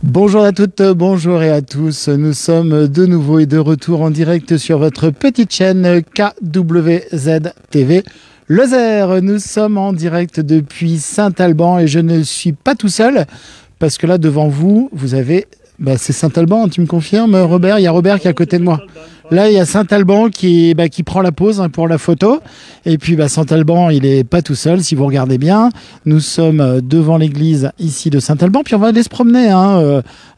Bonjour à toutes, bonjour et à tous. Nous sommes de nouveau et de retour en direct sur votre petite chaîne KWZ TV. Lozère, nous sommes en direct depuis Saint-Alban et je ne suis pas tout seul parce que là devant vous, vous avez... c'est Saint-Alban, tu me confirmes Robert? Il y a Robert qui est à côté de moi. Là, il y a Saint-Alban qui prend la pose pour la photo. Et puis, Saint-Alban, il n'est pas tout seul, si vous regardez bien. Nous sommes devant l'église ici de Saint-Alban. Puis, on va aller se promener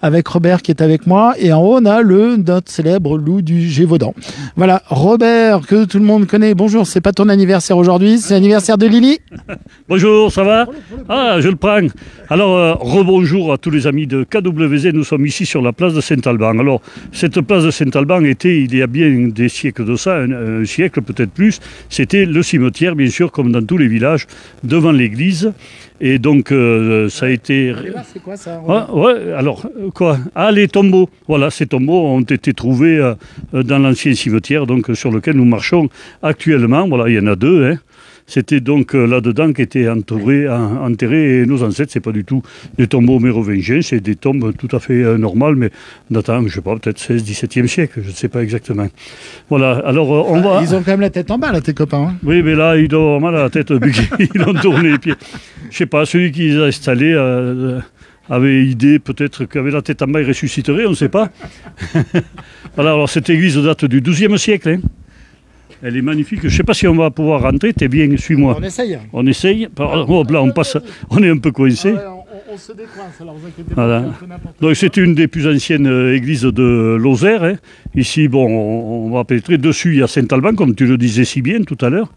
avec Robert qui est avec moi. Et en haut, on a notre célèbre loup du Gévaudan. Voilà, Robert, que tout le monde connaît. Bonjour, c'est pas ton anniversaire aujourd'hui, c'est l'anniversaire de Lily. Bonjour, ça va? Ah, je le prends. Alors, rebonjour à tous les amis de KWZ. Nous sommes ici sur la place de Saint-Alban. Alors, cette place de Saint-Alban était, il y a bien des siècles de ça, un siècle peut-être plus, c'était le cimetière, bien sûr, comme dans tous les villages, devant l'église. Et donc, ça a été... C'est quoi ça? Ouais, alors, quoi? Ah, les tombeaux. Voilà, ces tombeaux ont été trouvés dans l'ancien cimetière, donc sur lequel nous marchons actuellement. Voilà, il y en a deux, hein. C'était donc là-dedans qu'étaient enterrés nos ancêtres. C'est pas du tout des tombeaux mérovingiens, c'est des tombes tout à fait normales, mais datant, je sais pas, peut-être 16e, 17e siècle, je ne sais pas exactement. Voilà, alors on va... Ils ont quand même la tête en bas, là, tes copains. Hein. Oui, mais là, ils doivent avoir mal à la tête, ils ont tourné les pieds. Je sais pas, celui qui les a installés avait idée peut-être qu'avec la tête en bas, il ressusciterait, on ne sait pas. Voilà, alors cette église date du XIIe siècle, hein. Elle est magnifique. Je ne sais pas si on va pouvoir rentrer. T'es bien, suis-moi. On essaye. On essaye. Oh, là, on passe. On est un peu coincé. Ah ouais, on se décoince, alors vous inquiétez voilà. pas. Donc c'est une des plus anciennes églises de Lozère. Hein. Ici, bon, on va pénétrer. Dessus, il y a Saint-Alban, comme tu le disais si bien tout à l'heure.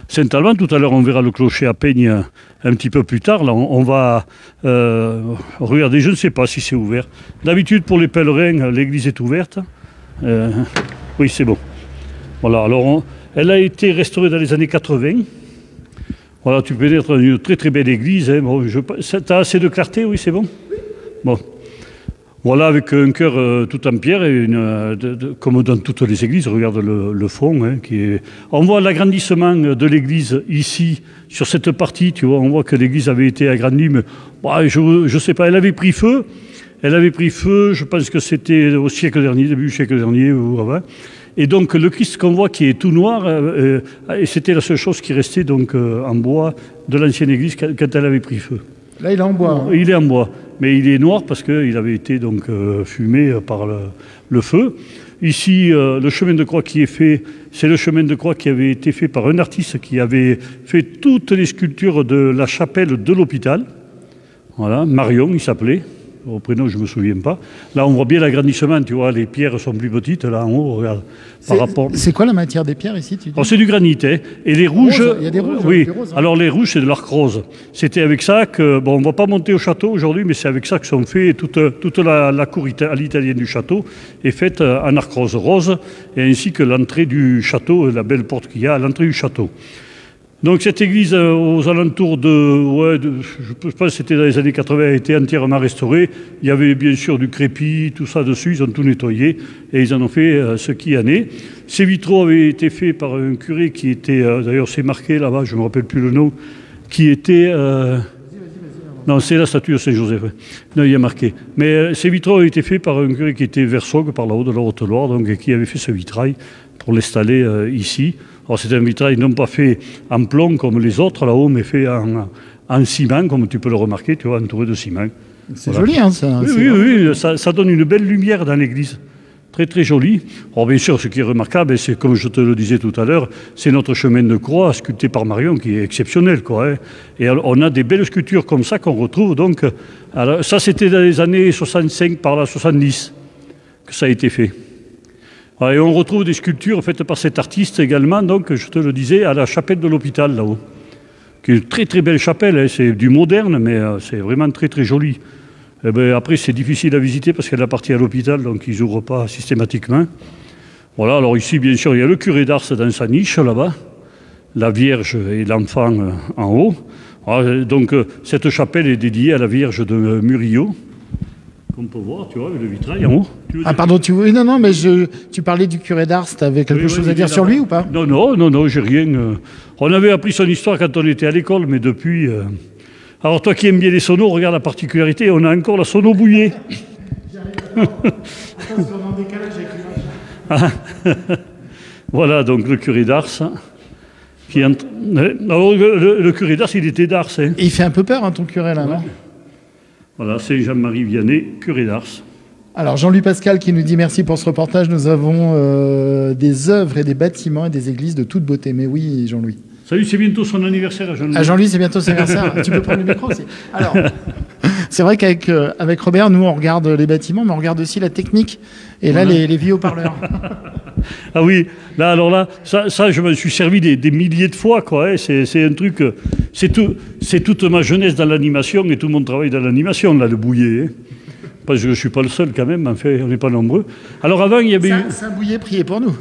Saint-Alban, tout à l'heure, on verra le clocher à Peigne un petit peu plus tard. Là, on va regarder. Je ne sais pas si c'est ouvert. D'habitude, pour les pèlerins, l'église est ouverte. Oui, c'est bon. Voilà, alors elle a été restaurée dans les années 80. Voilà, tu peux être une très très belle église. Hein. Bon, t'as assez de clarté, oui, c'est bon? Bon. Voilà, avec un chœur tout en pierre, et comme dans toutes les églises, regarde le fond. Hein, on voit l'agrandissement de l'église ici, sur cette partie, tu vois, on voit que l'église avait été agrandie, mais je ne sais pas, elle avait pris feu. Elle avait pris feu, je pense que c'était au siècle dernier, début du siècle dernier ou avant. Et donc le Christ qu'on voit qui est tout noir, et c'était la seule chose qui restait donc en bois de l'ancienne église quand elle avait pris feu. Là, il est en bois. Il est en bois, mais il est noir parce qu'il avait été donc fumé par le feu. Ici, le chemin de croix qui est fait, c'est le chemin de croix qui avait été fait par un artiste qui avait fait toutes les sculptures de la chapelle de l'hôpital. Voilà, Marion, il s'appelait. Au prénom, je ne me souviens pas. Là, on voit bien l'agrandissement, tu vois, les pierres sont plus petites, là en haut, regarde. C'est quoi la matière des pierres ici, tu dis? C'est du granit, hein. Et les rouges... Il y a des rouges, oui. des roses, hein. Alors les rouges, c'est de l'arc rose. C'était avec ça que... Bon, on ne va pas monter au château aujourd'hui, mais c'est avec ça que sont faits toute la cour à l'italienne du château est faite en arc rose, et ainsi que l'entrée du château, la belle porte qu'il y a à l'entrée du château. Donc cette église, aux alentours je pense que c'était dans les années 80, a été entièrement restaurée. Il y avait bien sûr du crépi, tout ça dessus, ils ont tout nettoyé et ils en ont fait ce qui en est. Ces vitraux avaient été faits par un curé qui était, d'ailleurs c'est marqué là-bas, je ne me rappelle plus le nom, qui était... Non, c'est la statue de Saint-Joseph. Non, il y a marqué. Mais ces vitraux ont été faits par un curé qui était Versogue, par là-haut de la Haute-Loire, donc qui avait fait ce vitrail pour l'installer ici. Alors c'est un vitrail non pas fait en plomb comme les autres là-haut, mais fait en ciment, comme tu peux le remarquer, tu vois, entouré de ciment. C'est joli, hein, ça. Oui, ça donne une belle lumière dans l'église. Très très joli. Alors bien sûr, ce qui est remarquable, c'est comme je te le disais tout à l'heure, c'est notre chemin de croix sculpté par Marion qui est exceptionnel, quoi. Hein. Et alors, on a des belles sculptures comme ça qu'on retrouve. Donc, alors, ça c'était dans les années 65 par là, 70 que ça a été fait. Et on retrouve des sculptures faites par cet artiste également, donc je te le disais, à la chapelle de l'hôpital là-haut. Qui est une très très belle chapelle, hein. C'est du moderne, mais c'est vraiment très très joli. Et ben, après c'est difficile à visiter parce qu'elle appartient à l'hôpital, donc ils n'ouvrent pas systématiquement. Voilà, alors ici bien sûr il y a le curé d'Ars dans sa niche là-bas, la Vierge et l'enfant en haut. Alors, donc cette chapelle est dédiée à la Vierge de Murillo. On peut voir, tu vois, le vitrail en haut. Ah pardon, non, mais tu parlais du curé d'Ars, tu avais quelque chose à dire sur lui ou pas? Non, j'ai rien. On avait appris son histoire quand on était à l'école, mais depuis, Alors toi qui aimes bien les sonos, regarde la particularité, on a encore la sono bouillée. Voilà donc le curé d'Ars. Alors le curé d'Ars, il était d'Ars. Hein. Et il fait un peu peur, hein, ton curé, là, non? Voilà, c'est Jean-Marie Vianney, curé d'Ars. Alors Jean-Louis Pascal qui nous dit merci pour ce reportage. Nous avons des œuvres et des bâtiments et des églises de toute beauté. Mais oui, Jean-Louis. Salut, c'est bientôt son anniversaire à Jean-Louis. À Jean-Louis, c'est bientôt son anniversaire. Tu peux prendre le micro aussi. Alors, c'est vrai qu'avec Robert, nous, on regarde les bâtiments, mais on regarde aussi la technique. Et là, les vieux haut-parleurs. Ah oui, là, alors là, ça je me suis servi des milliers de fois, quoi. Hein. C'est un truc, c'est toute ma jeunesse dans l'animation et tout mon travail dans l'animation, là, le bouillet. Hein. Parce que je ne suis pas le seul quand même, en fait, on n'est pas nombreux. Alors avant, il y avait Saint-Bouillet, priez pour nous.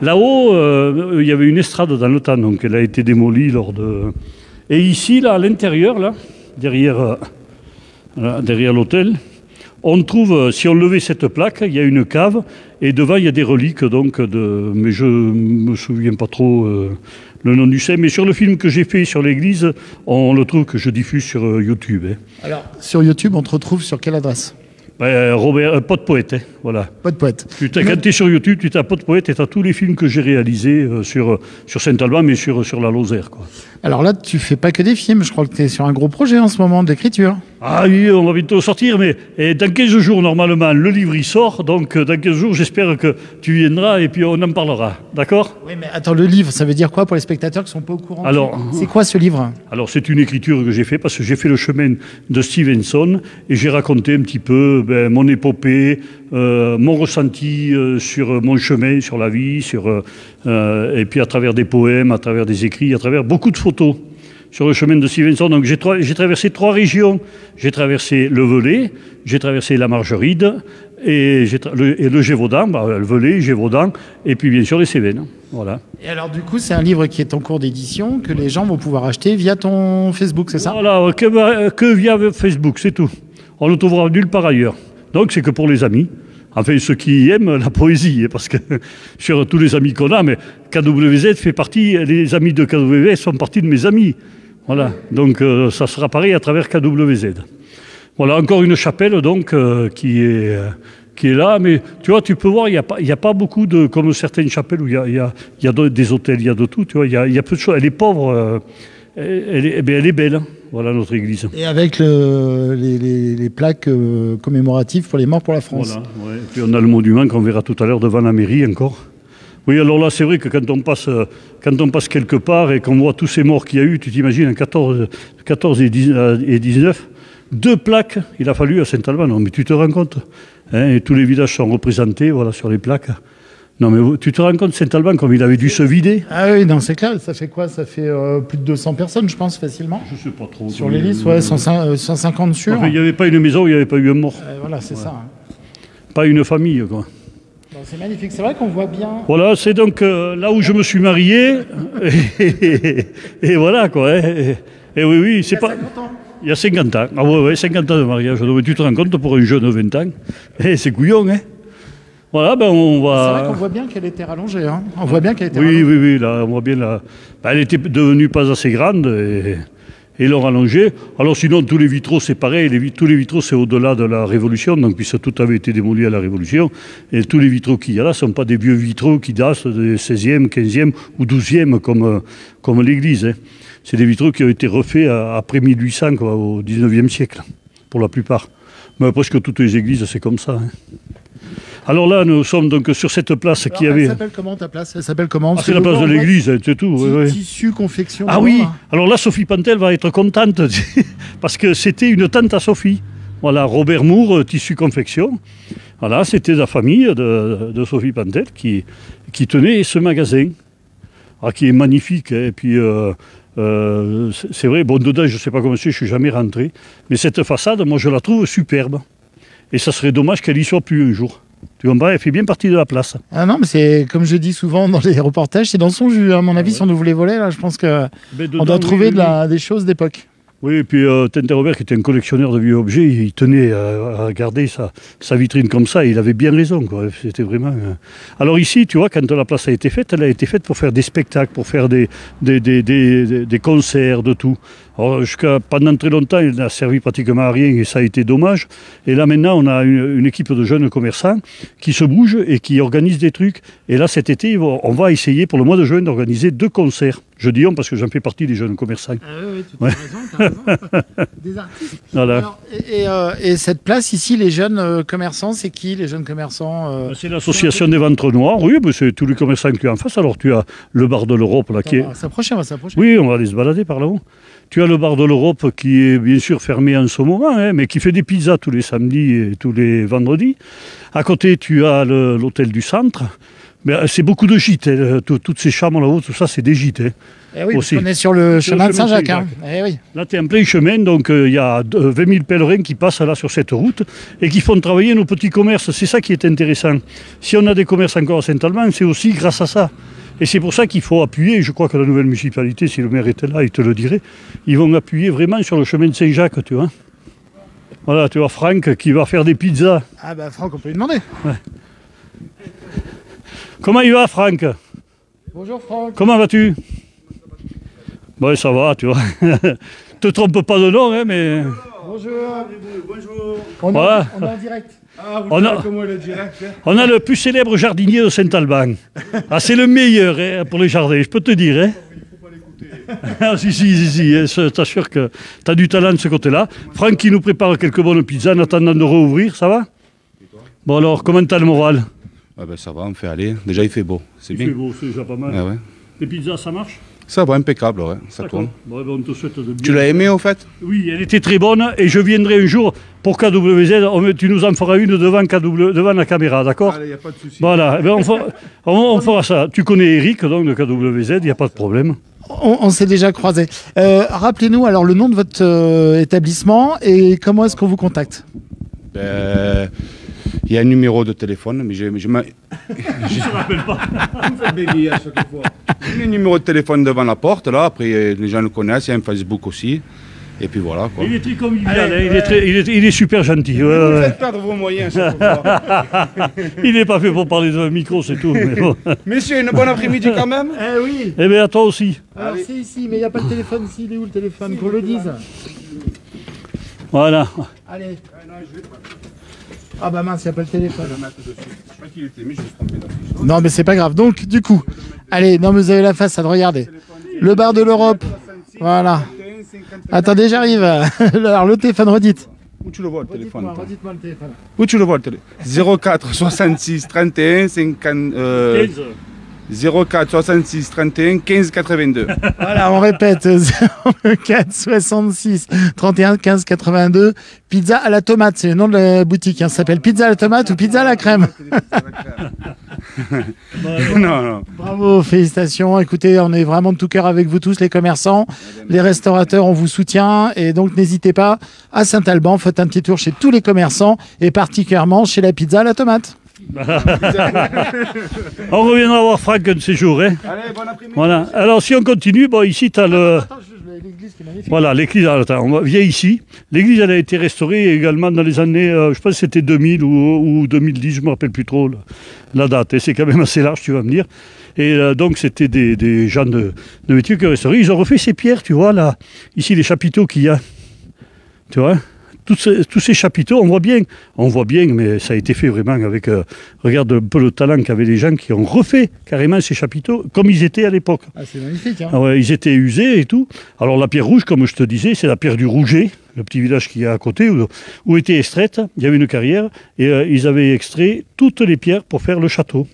Là-haut, il y avait une estrade dans le temps, donc elle a été démolie lors de... Et ici, là, à l'intérieur, là, derrière l'hôtel, on trouve, si on levait cette plaque, il y a une cave, et devant, il y a des reliques, donc, mais je ne me souviens pas trop le nom du saint, mais sur le film que j'ai fait sur l'église, on le trouve que je diffuse sur YouTube. Hein. Alors, sur YouTube, on te retrouve sur quelle adresse? Robert, Pot de Poète, hein, voilà. Pot de Poète. Quand tu es sur YouTube, tu tapes Pot de Poète et tu as tous les films que j'ai réalisés sur Saint-Alban, mais sur la Lozère, quoi. Alors là, tu fais pas que des films, je crois que tu es sur un gros projet en ce moment d'écriture. Ah oui, on va bientôt sortir, mais dans 15 jours, normalement, le livre il sort, donc dans 15 jours, j'espère que tu viendras et puis on en parlera, d'accord? Oui, mais attends, le livre, ça veut dire quoi pour les spectateurs qui ne sont pas au courant? Alors, c'est quoi ce livre? Alors, c'est une écriture que j'ai fait parce que j'ai fait le chemin de Stevenson et j'ai raconté un petit peu mon épopée, mon ressenti sur mon chemin, sur la vie, et puis à travers des poèmes, à travers des écrits, à travers beaucoup de photos sur le chemin de Stevenson. Donc j'ai traversé 3 régions. J'ai traversé le Velay, j'ai traversé la Margeride et le Gévaudan, le Velay, Gévaudan, et puis bien sûr les Cévennes. Voilà. Et alors du coup, c'est un livre qui est en cours d'édition, que les gens vont pouvoir acheter via ton Facebook, c'est ça? Voilà, que via Facebook, c'est tout. On ne le trouvera nulle part ailleurs. Donc c'est que pour les amis. Enfin, ceux qui aiment la poésie, parce que sur tous les amis qu'on a, mais KWZ fait partie, les amis de KWZ font partie de mes amis. Voilà, donc ça sera pareil à travers KWZ. Voilà, encore une chapelle donc qui est là, mais tu vois, tu peux voir, il n'y a pas beaucoup de, comme certaines chapelles où il y a des hôtels, il y a de tout, tu vois, il y a peu de choses. Elle est pauvre, elle est belle, hein. Voilà notre église. Et avec les plaques commémoratives pour les morts pour la France. Voilà, ouais. Et puis on a le monument qu'on verra tout à l'heure devant la mairie encore. Oui, alors là, c'est vrai que quand on passe quelque part et qu'on voit tous ces morts qu'il y a eu, tu t'imagines, en 14 et 19, 2 plaques, il a fallu à Saint-Alban. Non, mais tu te rends compte, hein, et tous les villages sont représentés, voilà, sur les plaques. Non, mais tu te rends compte, Saint-Alban, comme il avait dû se vider? Ah oui, non, c'est clair. Ça fait quoi? Ça fait plus de 200 personnes, je pense, facilement. Je sais pas trop. Sur les listes, ouais, 150 sûrs. Enfin, il n'y avait pas une maison, il n'y avait pas eu un mort. Voilà, c'est ça. Hein. Pas une famille, quoi. C'est magnifique, c'est vrai qu'on voit bien. Voilà, c'est donc là où je me suis marié, et voilà, quoi. Hein. Et oui, c'est pas... 50 ans. Il y a 50 ans. Ah ouais, 50 ans de mariage. Donc, tu te rends compte pour un jeune de 20 ans. C'est couillon, hein. Voilà, ben on va... C'est vrai qu'on voit bien qu'elle était rallongée, hein. On voit bien qu'elle était rallongée. Oui, là, on voit bien là. Ben, elle était devenue pas assez grande et l'ont rallongée. Alors sinon, tous les vitraux, c'est pareil. Tous les vitraux, c'est au-delà de la Révolution, donc puisque tout avait été démoli à la Révolution. Et tous les vitraux qu'il y a là ne sont pas des vieux vitraux qui datent du 16e, 15e ou 12e comme l'église. Hein. C'est des vitraux qui ont été refaits après 1800, quoi, au 19e siècle, pour la plupart. Mais presque toutes les églises, c'est comme ça. Hein. Alors là, nous sommes donc sur cette place qui avait... Elle s'appelle comment ta place? Elle s'appelle comment? C'est la place de l'église, c'est tout. Tissu, confection. Ah oui, alors là, Sophie Pantel va être contente, parce que c'était une tante à Sophie. Voilà, Robert Moore, tissu, confection. Voilà, c'était la famille de Sophie Pantel qui tenait ce magasin, qui est magnifique. Hein, et puis, c'est vrai, bon, dedans, je ne sais pas comment c'est, je ne suis jamais rentré. Mais cette façade, moi, je la trouve superbe. Et ça serait dommage qu'elle y soit plus un jour. Tu comprends, elle fait bien partie de la place. Ah non, mais c'est comme je dis souvent dans les reportages, c'est dans son jus. À mon avis, si on nous voulait voler, là, je pense qu'on doit trouver des choses d'époque. Oui, et puis Tintin Robert, qui était un collectionneur de vieux objets, il tenait à garder sa vitrine comme ça, et il avait bien raison, quoi. C'était vraiment... Alors ici, tu vois, quand la place a été faite, elle a été faite pour faire des spectacles, pour faire des concerts, de tout. Alors, pendant très longtemps, il n'a servi pratiquement à rien, et ça a été dommage. Et là, maintenant, on a une équipe de jeunes commerçants qui se bougent et qui organisent des trucs. Et là, cet été, on va essayer, pour le mois de juin, d'organiser 2 concerts. Je dis on parce que j'en fais partie des jeunes commerçants. Ah oui, tu as raison, tu as raison. Des artistes. Voilà. Alors, et cette place ici, les jeunes commerçants, c'est qui les jeunes commerçants C'est l'association des ventres noirs, oui, mais c'est tous les commerçants que tu as en face. Alors tu as le bar de l'Europe là qui est... On va s'approcher. Oui, on va aller se balader par là-haut. Tu as le bar de l'Europe qui est bien sûr fermé en ce moment, hein, mais qui fait des pizzas tous les samedis et tous les vendredis. À côté, tu as l'hôtel du centre. C'est beaucoup de gîtes, hein. Toutes ces chambres là-haut, tout ça, c'est des gîtes. Hein. Eh oui, on est sur le chemin de Saint-Jacques. Hein. Eh oui. Là, tu es en plein chemin, donc il y a 20 000 pèlerins qui passent là sur cette route et qui font travailler nos petits commerces. C'est ça qui est intéressant. Si on a des commerces encore à Saint-Alban, c'est aussi grâce à ça. Et c'est pour ça qu'il faut appuyer, je crois que la nouvelle municipalité, si le maire était là, il te le dirait, ils vont appuyer vraiment sur le chemin de Saint-Jacques, tu vois. Voilà, tu vois Franck qui va faire des pizzas. Ah bah Franck, on peut lui demander. Ouais. Comment il va, Franck? Bonjour Franck. Comment vas-tu? Bon, ça va, tu vois. Te trompe pas de nom, hein, mais... Bonjour. Bonjour. On est en direct. Ah, vous savez comment le direct, hein? On a le plus célèbre jardinier de Saint-Alban. Ah, c'est le meilleur hein, pour les jardins, je peux te dire. Hein. Il ne faut pas l'écouter. Ah, si, je t'assure que tu as du talent de ce côté-là. Franck qui nous prépare quelques bonnes pizzas en attendant de rouvrir, ça va? Bon alors, comment t'as le moral? Ah ben, ça va, on fait aller. Déjà, il fait beau. C'est bien. Il fait beau, c'est déjà pas mal. Ah ouais. Les pizzas, ça marche? Ça va, impeccable, ouais. Ça tourne. Bon, ben, on te souhaite de bien. Tu l'as aimé, au fait? Oui, elle était très bonne et je viendrai un jour pour KWZ. Tu nous en feras une devant la caméra, d'accord? Allez, il n'y a pas de souci. Voilà, eh ben, on fera ça. Tu connais Eric, donc, de KWZ, il n'y a pas de problème. On s'est déjà croisés. Rappelez-nous alors le nom de votre établissement et comment est-ce qu'on vous contacte? Il y a un numéro de téléphone, mais je ne me rappelle pas. Vous faites baby à chaque fois. Il y a un numéro de téléphone devant la porte, là. Après, les gens le connaissent. Il y a un Facebook aussi. Et puis voilà, quoi. Il est très convivial, hein. Il est super gentil. Vous faites perdre vos moyens chaque fois. Il n'est pas fait pour parler d'un micro, c'est tout. Mais bon. Messieurs, une bonne après-midi quand même. Eh oui. Eh bien, à toi aussi. Alors c'est ici, mais il n'y a pas de téléphone ici. Il est où le téléphone? Qu'on le dise. Voilà. Allez. Ah bah mince, il n'y a pas le téléphone. Je crois qu'il était mis, je me suis trompé d'affiche. Non mais c'est pas grave. Donc du coup, allez, non mais vous avez la façade, regardez. Le bar de l'Europe. Voilà. Attendez, j'arrive. Alors le téléphone, redites. Où tu le vois le téléphone? Redites-moi le téléphone. Où tu le vois le téléphone? 04 66 31 50... 04 66 31 15 82. Voilà, on répète, 04 66 31 15 82. Pizza à la tomate, c'est le nom de la boutique. Hein. Ça s'appelle Pizza à la tomate ou Pizza à la crème. Non. Bravo, félicitations. Écoutez, on est vraiment de tout cœur avec vous tous, les commerçants, les restaurateurs, on vous soutient. Et donc, n'hésitez pas, à Saint-Alban, faites un petit tour chez tous les commerçants et particulièrement chez la Pizza à la tomate. On reviendra voir Franck un de ces jours. Hein. Allez, bon après-midi. Voilà. Alors, si on continue, bon, ici, tu as le... L'église qui est magnifique. Voilà, l'église, attends, on vient ici. L'église, elle a été restaurée également dans les années, je pense que c'était 2000 ou 2010, je ne me rappelle plus trop la date. Et c'est quand même assez large, tu vas me dire. Et donc, c'était des gens de métier qui ont restauré. Ils ont refait ces pierres, tu vois, là, ici, les chapiteaux qu'il y a. Tu vois, tous ces chapiteaux, on voit bien, mais ça a été fait vraiment avec, regarde un peu le talent qu'avaient les gens qui ont refait carrément ces chapiteaux comme ils étaient à l'époque. Ah, c'est magnifique. Hein. Ah ouais, ils étaient usés et tout. Alors la pierre rouge, comme je te disais, c'est la pierre du Rouget, le petit village qui est à côté, où était extraite, il y avait une carrière, et ils avaient extrait toutes les pierres pour faire le château.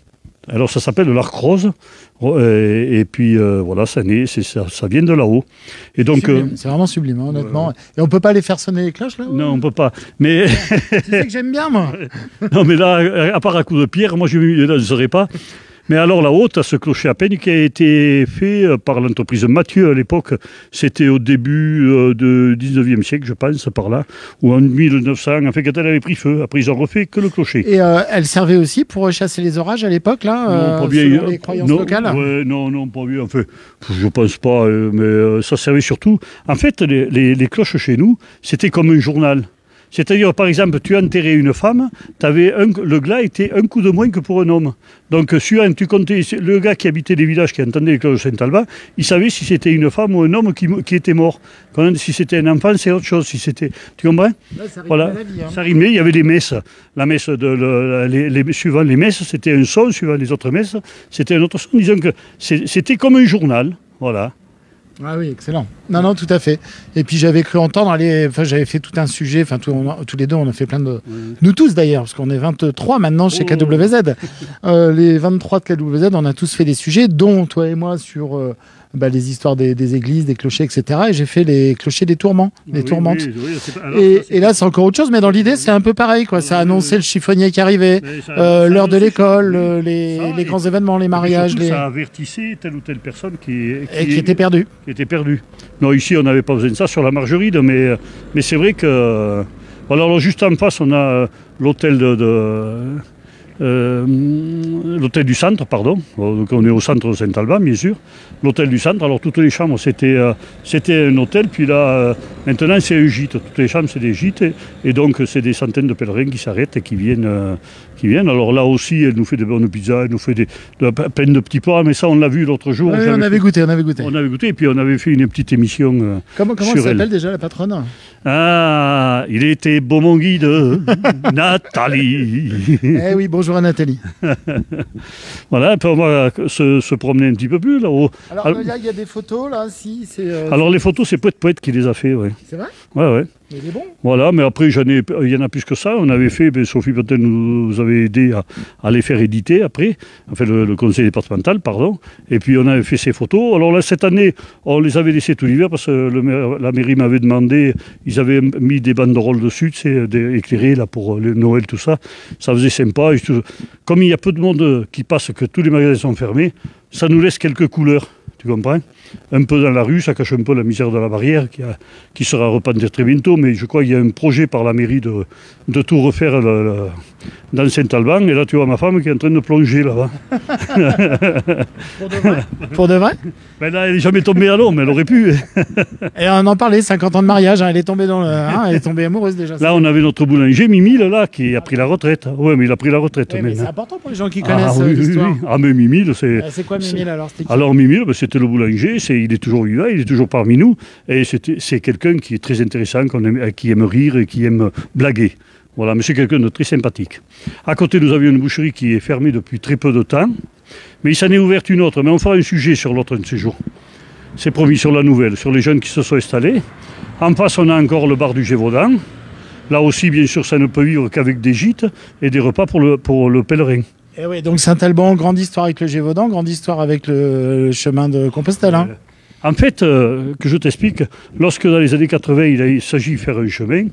Alors ça s'appelle l'Arc Rose, et puis voilà, ça vient de là-haut. Et donc c'est vraiment sublime, hein, honnêtement. Et on peut pas les faire sonner les cloches là? Non, on peut pas. Mais tu sais que j'aime bien moi. Non, mais là, à part à coup de pierre, moi je ne saurais pas. Mais alors là-haut, tu as ce clocher à peigne qui a été fait par l'entreprise Mathieu à l'époque. C'était au début du 19e siècle, je pense, par là, ou en 1900, en fait, quand elle avait pris feu. Après, ils ont refait que le clocher. Et elle servait aussi pour chasser les orages à l'époque, là, non, pas bien, selon les croyances locales? Ouais, non, pas bien. Enfin, je pense pas, mais ça servait surtout. En fait, les cloches chez nous, c'était comme un journal. C'est-à-dire, par exemple, tu enterrais une femme, le glas était un coup de moins que pour un homme. Donc, tu comptais, le gars qui habitait les villages, qui entendait les cloches de Saint-Alban, il savait si c'était une femme ou un homme qui était mort. Quand, si c'était un enfant, c'est autre chose. Si c'était, tu comprends? Là, ça rimait voilà, la vie, hein. ça rimait. Il y avait les messes. La messe suivant les messes, c'était un son. Suivant les autres messes, c'était un autre son. Disons que c'était comme un journal. Voilà. Ah oui, excellent. Non, tout à fait. Et puis j'avais cru entendre, j'avais fait tout un sujet, tous les deux, on a fait plein de... Nous tous d'ailleurs, parce qu'on est 23 maintenant chez KWZ. Les 23 de KWZ, on a tous fait des sujets, dont toi et moi sur les histoires des églises, des clochers, etc. Et j'ai fait les clochers des tourments, les tourmentes. Et là, c'est encore autre chose, mais dans l'idée, c'est un peu pareil, quoi. Ça annonçait le chiffonnier qui arrivait, l'heure de l'école, les grands événements, les mariages. Ça avertissait telle ou telle personne qui était perdue. Non, ici, on n'avait pas besoin de ça sur la Margeride, mais c'est vrai que... Alors, juste en face, on a l'hôtel l'hôtel du centre, pardon. Donc, on est au centre de Saint-Alban, bien sûr. L'hôtel du centre, alors toutes les chambres, c'était un hôtel, puis là, maintenant, c'est un gîte. Toutes les chambres, c'est des gîtes, et donc, c'est des centaines de pèlerins qui s'arrêtent et qui viennent. Alors là aussi, elle nous fait des bonnes pizzas, elle nous fait plein de petits plats, mais ça, on l'a vu l'autre jour. Oui, on avait goûté. On avait goûté, et puis on avait fait une petite émission Comment elle s'appelle déjà, la patronne? Ah, il était beau mon guide, Nathalie. Eh oui, bonjour à Nathalie. Voilà, puis on va se promener un petit peu plus là-haut. Alors, il y a des photos, là, Alors, les photos, c'est Poète qui les a fait, ouais. C'est vrai? Ouais. Il est bon. Voilà, mais après, il y en a plus que ça. On avait fait, Sophie peut-être nous avait aidé à les faire éditer après, enfin le conseil départemental, pardon. Et puis on avait fait ces photos. Alors là, cette année, on les avait laissées tout l'hiver parce que la mairie m'avait demandé, ils avaient mis des banderoles dessus, éclairées là, pour le Noël, tout ça. Ça faisait sympa. Comme il y a peu de monde qui passe, que tous les magasins sont fermés, ça nous laisse quelques couleurs. Tu comprends? Un peu dans la rue, ça cache un peu la misère de la barrière qui sera repeinte très bientôt, mais je crois qu'il y a un projet par la mairie de tout refaire dans Saint-Alban, et là tu vois ma femme qui est en train de plonger là-bas. Pour de vrai? Ben là, elle n'est jamais tombée à l'eau, mais elle aurait pu. Et on en parlait, 50 ans de mariage, elle est tombée elle est tombée amoureuse déjà. Là, on avait notre boulanger, Mimi, là, qui a pris la retraite. Oui, mais il a pris la retraite. Ouais, mais c'est important pour les gens qui connaissent l'histoire. Oui. Ah, mais Mimi, c'est quoi Mimi alors? Alors Mimi, c'était le boulanger, il est toujours vivant, il est toujours parmi nous, et c'est quelqu'un qui est très intéressant, qui aime rire et qui aime blaguer. Voilà, mais c'est quelqu'un de très sympathique. À côté, nous avions une boucherie qui est fermée depuis très peu de temps, mais il s'en est ouverte une autre, mais on fera un sujet sur l'autre de ces jours. C'est promis, sur la nouvelle, sur les jeunes qui se sont installés. En face, on a encore le bar du Gévaudan. Là aussi, bien sûr, ça ne peut vivre qu'avec des gîtes et des repas pour le pèlerin. Et oui, donc Saint-Alban, grande histoire avec le Gévaudan, grande histoire avec le chemin de Compostelle. Hein. En fait, que je t'explique, lorsque dans les années 80, il s'agit de faire un chemin,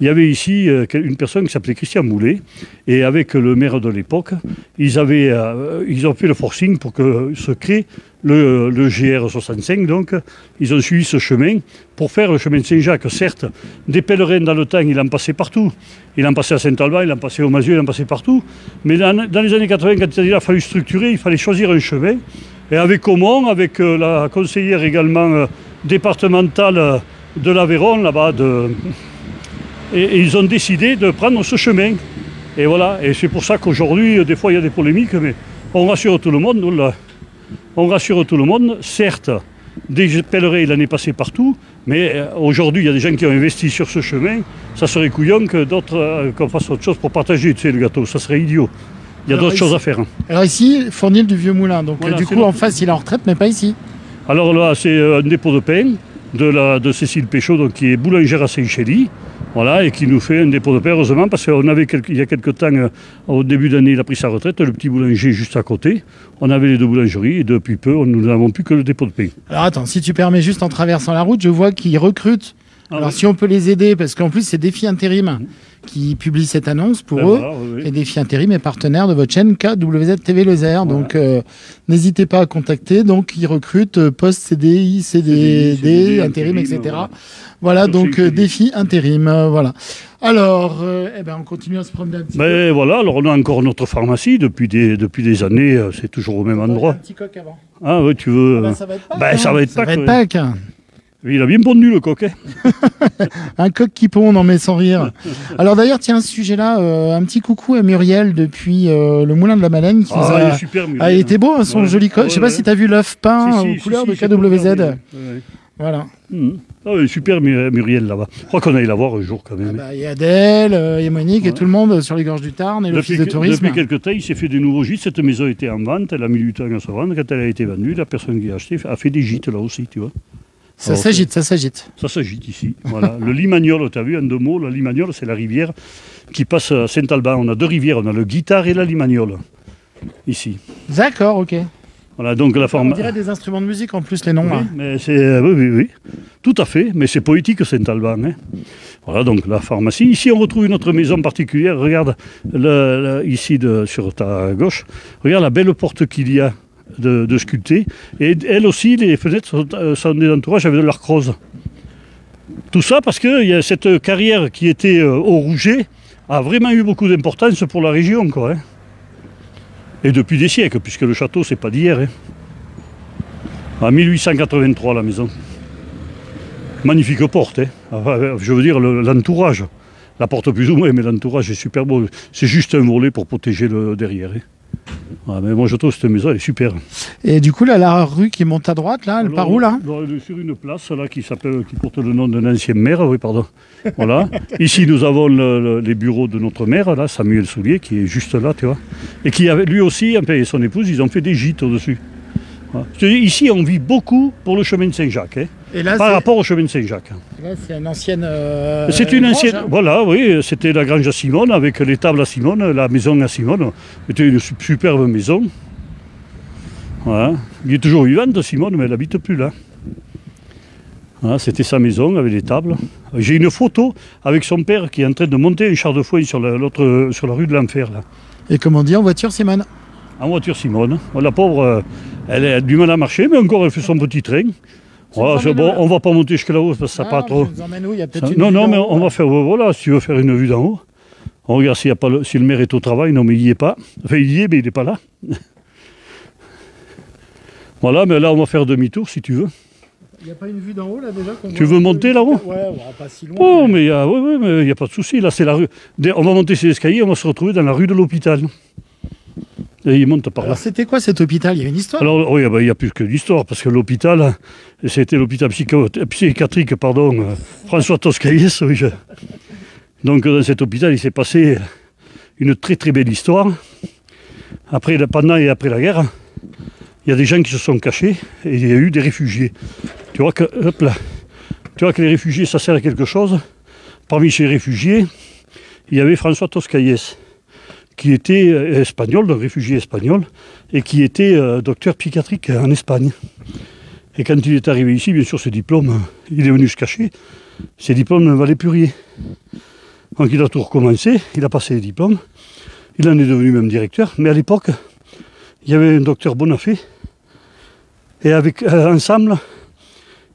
il y avait ici une personne qui s'appelait Christian Moulet, et avec le maire de l'époque, ils ont fait le forcing pour que se crée le GR65, donc ils ont suivi ce chemin pour faire le chemin de Saint-Jacques. Certes, des pèlerins dans le temps, il en passait partout. Il en passait à Saint-Alban, il en passait au Masieu, il en passait partout. Mais dans les années 80, quand il a fallu structurer, il fallait choisir un chemin. Et avec Aumont, avec la conseillère également départementale de l'Aveyron, là-bas, et ils ont décidé de prendre ce chemin. Et voilà, et c'est pour ça qu'aujourd'hui, des fois, il y a des polémiques, mais on rassure tout le monde. On rassure tout le monde. Certes, des pèlerins, il en est passé partout, mais aujourd'hui, il y a des gens qui ont investi sur ce chemin. Ça serait couillon que d'autres qu'on fasse autre chose pour partager, tu sais, le gâteau. Ça serait idiot. Il y a d'autres choses à faire. Alors ici, Fournil du Vieux Moulin. Donc voilà, du coup, en face, il est en retraite, mais pas ici. Alors là, c'est un dépôt de pain de Cécile Péchaud, donc, qui est boulangère à Saint-Chély. Voilà, et qui nous fait un dépôt de pain, heureusement, parce qu'il y a quelques temps, au début d'année, il a pris sa retraite, le petit boulanger juste à côté. On avait les deux boulangeries, et depuis peu, nous n'avons plus que le dépôt de pain. Alors attends, si tu permets, juste en traversant la route, je vois qu'ils recrutent Alors si on peut les aider, parce qu'en plus c'est Défi Intérim qui publie cette annonce pour eux, voilà, oui. et Défi Intérim est partenaire de votre chaîne KWZ TV Lozère, Voilà. donc n'hésitez pas à contacter, donc ils recrutent post CDI, CDD, intérim, etc. Voilà, donc Défi Intérim, voilà. Alors, on continue à se promener un petit peu. Ben voilà, alors on a encore notre pharmacie depuis des années, c'est toujours au même endroit. Un petit coq avant. Ah oui, tu veux... Ah bah, ça va être Pâques. Ben, ça va être ça va Pâques, être ouais. Pâques. Il a bien pondu le coq, hein. Un coq qui pond, non mais sans rire. Alors d'ailleurs, tiens, ce sujet-là, un petit coucou à Muriel depuis le Moulin de la Madeleine qui nous Ah, il a... est super, Muriel. Ah, il était beau, hein, son joli coq. Je sais pas si tu as vu l'œuf peint aux couleurs de KWZ. Voilà. Ah oui, super Muriel là-bas. Je crois qu'on allait la voir un jour quand même. Il y a Adèle, il y a Monique et tout le monde sur les gorges du Tarn et l'office de tourisme. Depuis quelques temps, il s'est fait des nouveaux gîtes. Cette maison était en vente, elle a mis du temps à se vendre. Quand elle a été vendue, la personne qui a acheté a fait des gîtes là aussi, tu vois. Ça s'agite, ça s'agite. Ça s'agite ici. Voilà. Le Limagnol, tu as vu en 2 mots, le Limagnol, c'est la rivière qui passe à Saint-Alban. On a 2 rivières, on a le Guitare et la Limagnol, ici. D'accord, ok. Voilà, donc la forme. On dirait des instruments de musique en plus, les noms. Oui, Là. mais c'est, oui, tout à fait, mais c'est poétique Saint-Alban. Hein. Voilà donc la pharmacie. Ici, on retrouve une autre maison particulière. Regarde, ici sur ta gauche, regarde la belle porte qu'il y a de sculpter. Et elle aussi, les fenêtres sont des entourages avec de l'arc rose. Tout ça parce que y a cette carrière qui était au Rouget a vraiment eu beaucoup d'importance pour la région, quoi. Hein. Et depuis des siècles, puisque le château, c'est pas d'hier. Hein. En 1883, la maison. Magnifique porte, hein. Enfin, je veux dire l'entourage. La porte plus ou moins, mais l'entourage est super beau. C'est juste un volet pour protéger le derrière. Hein. Ouais, mais moi, je trouve que cette maison, elle est super. Et du coup, là, la rue qui monte à droite, là, elle part où, là? Sur une place là, qui porte le nom d'un ancien maire. Oui, pardon. Voilà. Ici, nous avons les bureaux de notre maire, là, Samuel Soulier, qui est juste là, tu vois. Et qui avait, lui aussi, et son épouse, ils ont fait des gîtes au-dessus. Voilà. Ici, on vit beaucoup pour le chemin de Saint-Jacques. Hein. Et là, par rapport au chemin de Saint-Jacques. Là, c'est une ancienne. C'est une ancienne. Grange, hein. Voilà, oui, c'était la grange à Simone avec les tables à Simone, la maison à Simone. C'était une superbe maison. Voilà. Il est toujours vivante, Simone, mais elle n'habite plus là. Voilà, c'était sa maison avec les tables. J'ai une photo avec son père qui est en train de monter un char de foin sur la rue de l'Enfer. Là. Et comme on dit en voiture, Simone? En voiture, Simone. La pauvre, elle a du mal à marcher, mais encore elle fait son petit train. Voilà, c'est bon, on va pas monter jusque là-haut parce que ça pas trop. Non, mais on va faire, voilà, si tu veux faire une vue d'en haut. On regarde s'il y a pas si le maire est au travail, non mais il n'y est pas. Enfin il y est, mais il n'est pas là. Voilà, mais là on va faire demi-tour si tu veux. Il n'y a pas une vue d'en haut là déjà Tu veux monter là-haut? Ouais, on va pas si loin. Oh, mais il n'y a pas de souci. Là c'est la rue. On va monter ces escaliers, on va se retrouver dans la rue de l'hôpital. Et il monte par là. Alors c'était quoi cet hôpital? Il y a une histoire? Alors oui, il n'y a plus que d'histoire, parce que l'hôpital, c'était l'hôpital psychiatrique, François Toscaïès. Oui, Donc dans cet hôpital, il s'est passé une très très belle histoire. Pendant et après la guerre, il y a des gens qui se sont cachés et il y a eu des réfugiés. Tu vois que les réfugiés, ça sert à quelque chose. Parmi ces réfugiés, il y avait François Toscaïès, qui était espagnol, donc réfugié espagnol, et qui était docteur psychiatrique en Espagne. Et quand il est arrivé ici, bien sûr, ce diplôme, il est venu se cacher. Ces diplômes ne valaient plus rien. Donc il a tout recommencé, il a passé les diplômes, il en est devenu même directeur, mais à l'époque, il y avait un docteur Bonafé, et ensemble,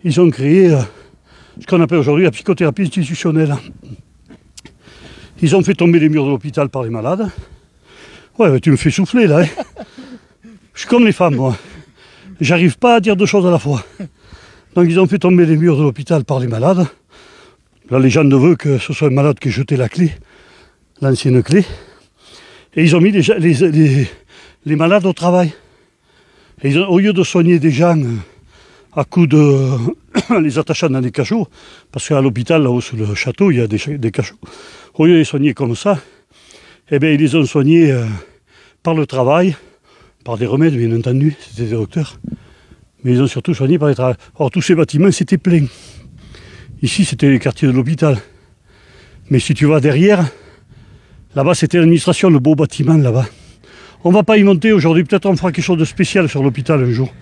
ils ont créé ce qu'on appelle aujourd'hui la psychothérapie institutionnelle. Ils ont fait tomber les murs de l'hôpital par les malades. Ouais, mais tu me fais souffler là. Hein. Je suis comme les femmes, moi. J'arrive pas à dire 2 choses à la fois. Donc ils ont fait tomber les murs de l'hôpital par les malades. La légende veut que ce soit un malade qui ait jeté la clé, l'ancienne clé. Et ils ont mis les malades au travail. Et au lieu de soigner des gens à coups de les attachant dans des cachots, parce qu'à l'hôpital, là-haut sur le château, il y a des cachots. Au lieu de les soigner comme ça, eh bien, ils les ont soignés par le travail, par des remèdes, bien entendu, c'était des docteurs. Mais ils ont surtout soigné par les travail. Or, tous ces bâtiments, c'était plein. Ici, c'était les quartiers de l'hôpital. Mais si tu vas derrière, là-bas, c'était l'administration, le beau bâtiment, là-bas. On ne va pas y monter aujourd'hui. Peut-être on fera quelque chose de spécial sur l'hôpital un jour.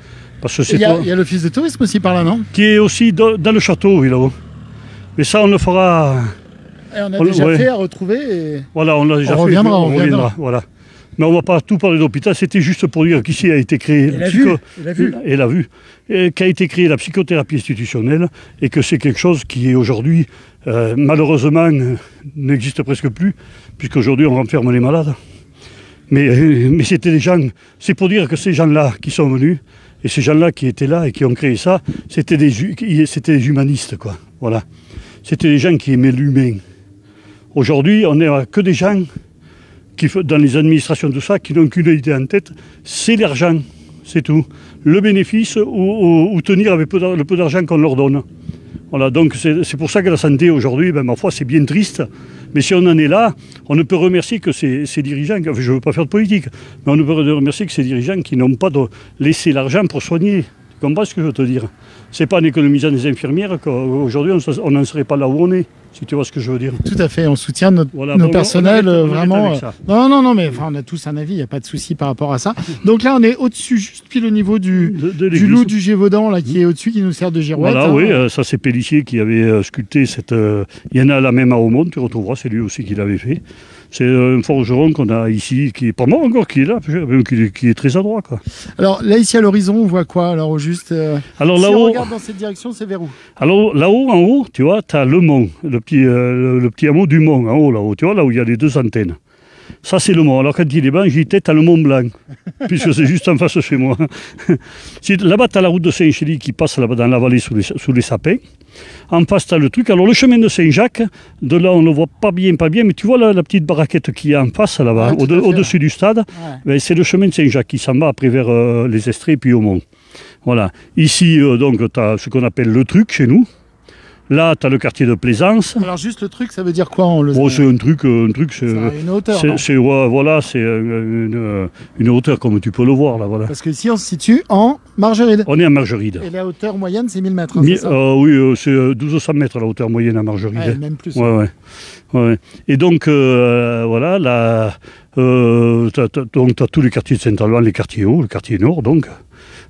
Parce que il y a l'office de tourisme aussi par là, non? Qui est aussi dans le château, oui, là-haut. Mais ça, on le fera... Et on a déjà fait à retrouver. Et... Voilà, on l'a déjà fait. On reviendra. Voilà. Mais on ne va pas tout parler d'hôpital, c'était juste pour dire qu'ici a été créé... Et la vue. Qu'a été créée la psychothérapie institutionnelle et que c'est quelque chose qui est aujourd'hui, malheureusement, n'existe presque plus, puisqu'aujourd'hui on renferme les malades. Mais c'était des gens... C'est pour dire que ces gens-là qui sont venus, et ces gens-là qui étaient là et qui ont créé ça, c'était des humanistes, quoi. Voilà. C'était des gens qui aimaient l'humain. Aujourd'hui, on n'est que des gens qui, dans les administrations, tout ça, qui n'ont qu'une idée en tête, c'est l'argent, c'est tout. Le bénéfice ou tenir avec le peu d'argent qu'on leur donne. Voilà, donc c'est pour ça que la santé aujourd'hui, ben, ma foi, c'est bien triste. Mais si on en est là, on ne peut remercier que ces dirigeants, enfin, je ne veux pas faire de politique, mais on ne peut remercier que ces dirigeants qui n'ont pas laissé l'argent pour soigner. Tu comprends ce que je veux te dire? C'est pas en économisant des infirmières qu'aujourd'hui on n'en serait pas là où on est, si tu vois ce que je veux dire. Tout à fait, on soutient nos personnels vraiment. Non, mais enfin, on a tous un avis, il n'y a pas de souci par rapport à ça. Donc là, on est au-dessus, juste pile au niveau du loup du Gévaudan, là, qui est au-dessus, qui nous sert de girouette. Voilà, oui, ça c'est Pélissier qui avait sculpté cette... Il y en a la même à Aumont, tu retrouveras, c'est lui aussi qui l'avait fait. C'est un forgeron qu'on a ici, qui est pas moi encore, qui est là, qui est très adroit, quoi. Alors là, ici à l'horizon, on voit quoi? Alors au juste, alors, si là-haut, on regarde dans cette direction, c'est vers où? Alors là-haut, en haut, tu vois, tu as le mont, le petit hameau du mont, en haut, là-haut, tu vois, là où il y a les deux antennes. Ça, c'est le mont. Alors quand il est blanc, j'y étais, tu as le Mont Blanc, puisque c'est juste en face de chez moi. Là-bas, tu as la route de Saint-Chély qui passe là-bas dans la vallée sous les sapins. En face, tu as le truc. Alors, le chemin de Saint-Jacques, de là, on ne le voit pas bien, mais tu vois la petite baraquette qui est en face, là-bas, au-dessus du stade. Ouais. Ben, c'est le chemin de Saint-Jacques qui s'en va après vers les Estrées, puis au Mont. Voilà. Ici, donc, tu as ce qu'on appelle le truc chez nous. Là, tu as le quartier de Plaisance. Alors, juste le truc, ça veut dire quoi? C'est un truc, c'est une hauteur. Voilà, c'est une hauteur, comme tu peux le voir, là, voilà. Parce que ici, on se situe en Margeride. On est à Margeride. Et la hauteur moyenne, c'est 1000 mètres, hein, c'est ça? Oui, c'est 1200 mètres, la hauteur moyenne à Margeride. Ouais, même plus. Ouais. Et donc, voilà, là, tu as tous les quartiers de Saint-Alban, les quartiers hauts, le quartier nord, donc,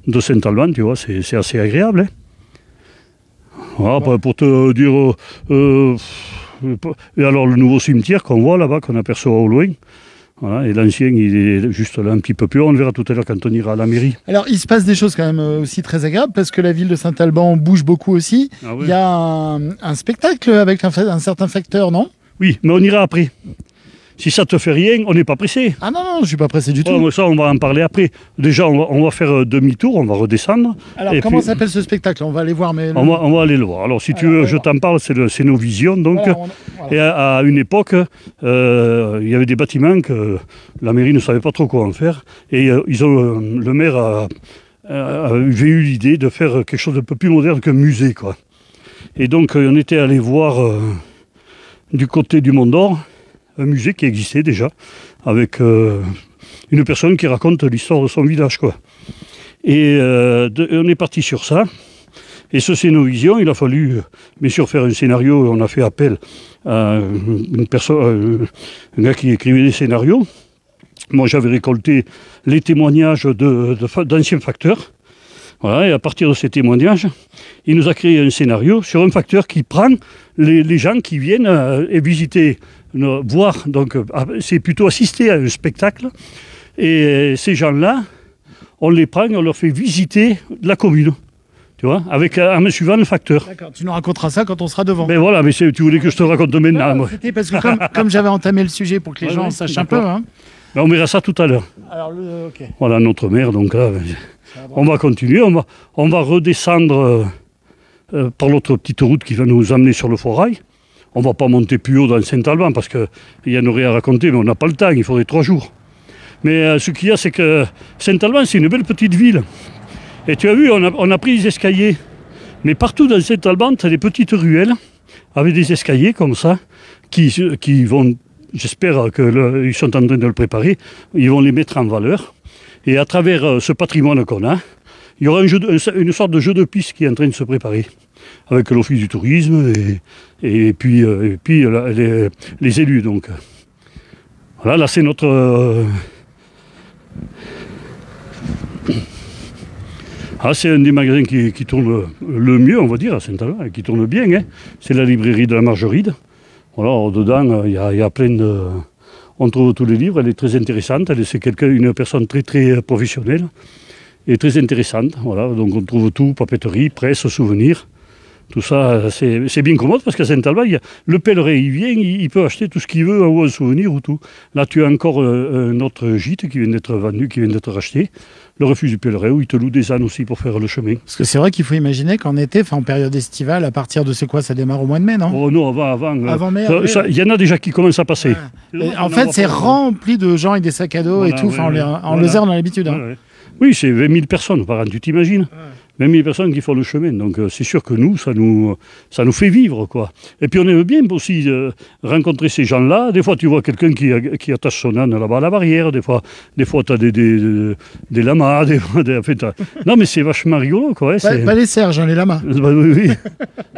de Saint-Alban, tu vois, c'est assez agréable, hein. Voilà, pour te dire... et alors le nouveau cimetière qu'on voit là-bas, qu'on aperçoit au loin, voilà, et l'ancien il est juste là un petit peu plus haut, on le verra tout à l'heure quand on ira à la mairie. Alors il se passe des choses quand même aussi très agréables, parce que la ville de Saint-Alban bouge beaucoup aussi. Ah oui. Il y a un spectacle avec un certain facteur, non? Oui, mais on ira après. Si ça te fait rien, on n'est pas pressé. Ah non, je ne suis pas pressé du tout. Ça, on va en parler après. Déjà, on va faire demi-tour, on va redescendre. Alors, comment s'appelle ce spectacle? On va aller voir. Mais on va aller le voir. Alors, si tu veux, je t'en parle, c'est nos visions. Donc, voilà. Et à une époque, il y avait des bâtiments que la mairie ne savait pas trop quoi en faire. Et le maire avait eu l'idée de faire quelque chose de peu plus moderne qu'un musée, quoi. Et donc, on était allé voir du côté du Mont d'Or, un musée qui existait déjà, avec une personne qui raconte l'histoire de son village, quoi. Et on est parti sur ça. Et ce Scénovision, il a fallu, bien sûr, faire un scénario. On a fait appel à un gars qui écrivait des scénarios. Moi, j'avais récolté les témoignages d'anciens facteurs. Voilà, et à partir de ces témoignages, il nous a créé un scénario sur un facteur qui prend les gens qui viennent visiter, voir, donc c'est plutôt assister à un spectacle. Et ces gens-là, on les prend, on leur fait visiter la commune. Tu vois, en me suivant le facteur. D'accord, tu nous raconteras ça quand on sera devant. Mais voilà, mais tu voulais que je te raconte maintenant. C'était parce que comme j'avais entamé le sujet pour que les gens sachent un peu. Hein. Mais on verra ça tout à l'heure. Alors, okay. Voilà notre maire, donc là, on va continuer, on va redescendre par l'autre petite route qui va nous amener sur le Forail. On ne va pas monter plus haut dans Saint-Alban parce qu'il y en aurait à raconter, mais on n'a pas le temps, il faudrait 3 jours. Mais ce qu'il y a, c'est que Saint-Alban, c'est une belle petite ville. Et tu as vu, on a pris les escaliers. Mais partout dans Saint-Alban, tu as des petites ruelles avec des escaliers comme ça qui vont, j'espère qu'ils sont en train de le préparer, ils vont les mettre en valeur. Et à travers ce patrimoine qu'on a, il y aura une sorte de jeu de piste qui est en train de se préparer avec l'Office du tourisme et puis les élus. Donc. Voilà, là c'est notre... Ah, c'est un des magasins qui tourne le mieux, on va dire, à Saint-Alban, et qui tourne bien. Hein. C'est la librairie de la Margeride. Voilà, dedans, il y a plein de... On trouve tous les livres, elle est très intéressante. C'est une personne très très professionnelle et très intéressante. Voilà, donc on trouve tout, papeterie, presse, souvenirs. Tout ça, c'est bien commode parce qu'à Saint-Alban, le pèlerin, il vient, il peut acheter tout ce qu'il veut, ou un souvenir ou tout. Là, tu as encore un autre gîte qui vient d'être vendu, qui vient d'être racheté, le refuge du pèlerin, où il te loue des ânes aussi pour faire le chemin. Parce que c'est vrai qu'il faut imaginer qu'en été, en période estivale, à partir de ça démarre au mois de mai, non? Oh non, avant. Avant mai. Il y en a déjà qui commencent à passer. Ouais. En fait, c'est rempli de gens avec des sacs à dos voilà, et tout. En Lozère, on a l'habitude. Hein. Ouais. Oui, c'est 20 000 personnes par an, tu t'imagines? 20 000 personnes qui font le chemin, donc c'est sûr que nous, ça nous fait vivre, quoi. Et puis on aime bien aussi rencontrer ces gens-là. Des fois, tu vois quelqu'un qui attache son âne là-bas à la barrière. Des fois tu as des lamas. Non, mais c'est vachement rigolo, quoi. Pas les Serges, hein, les lamas. Oui.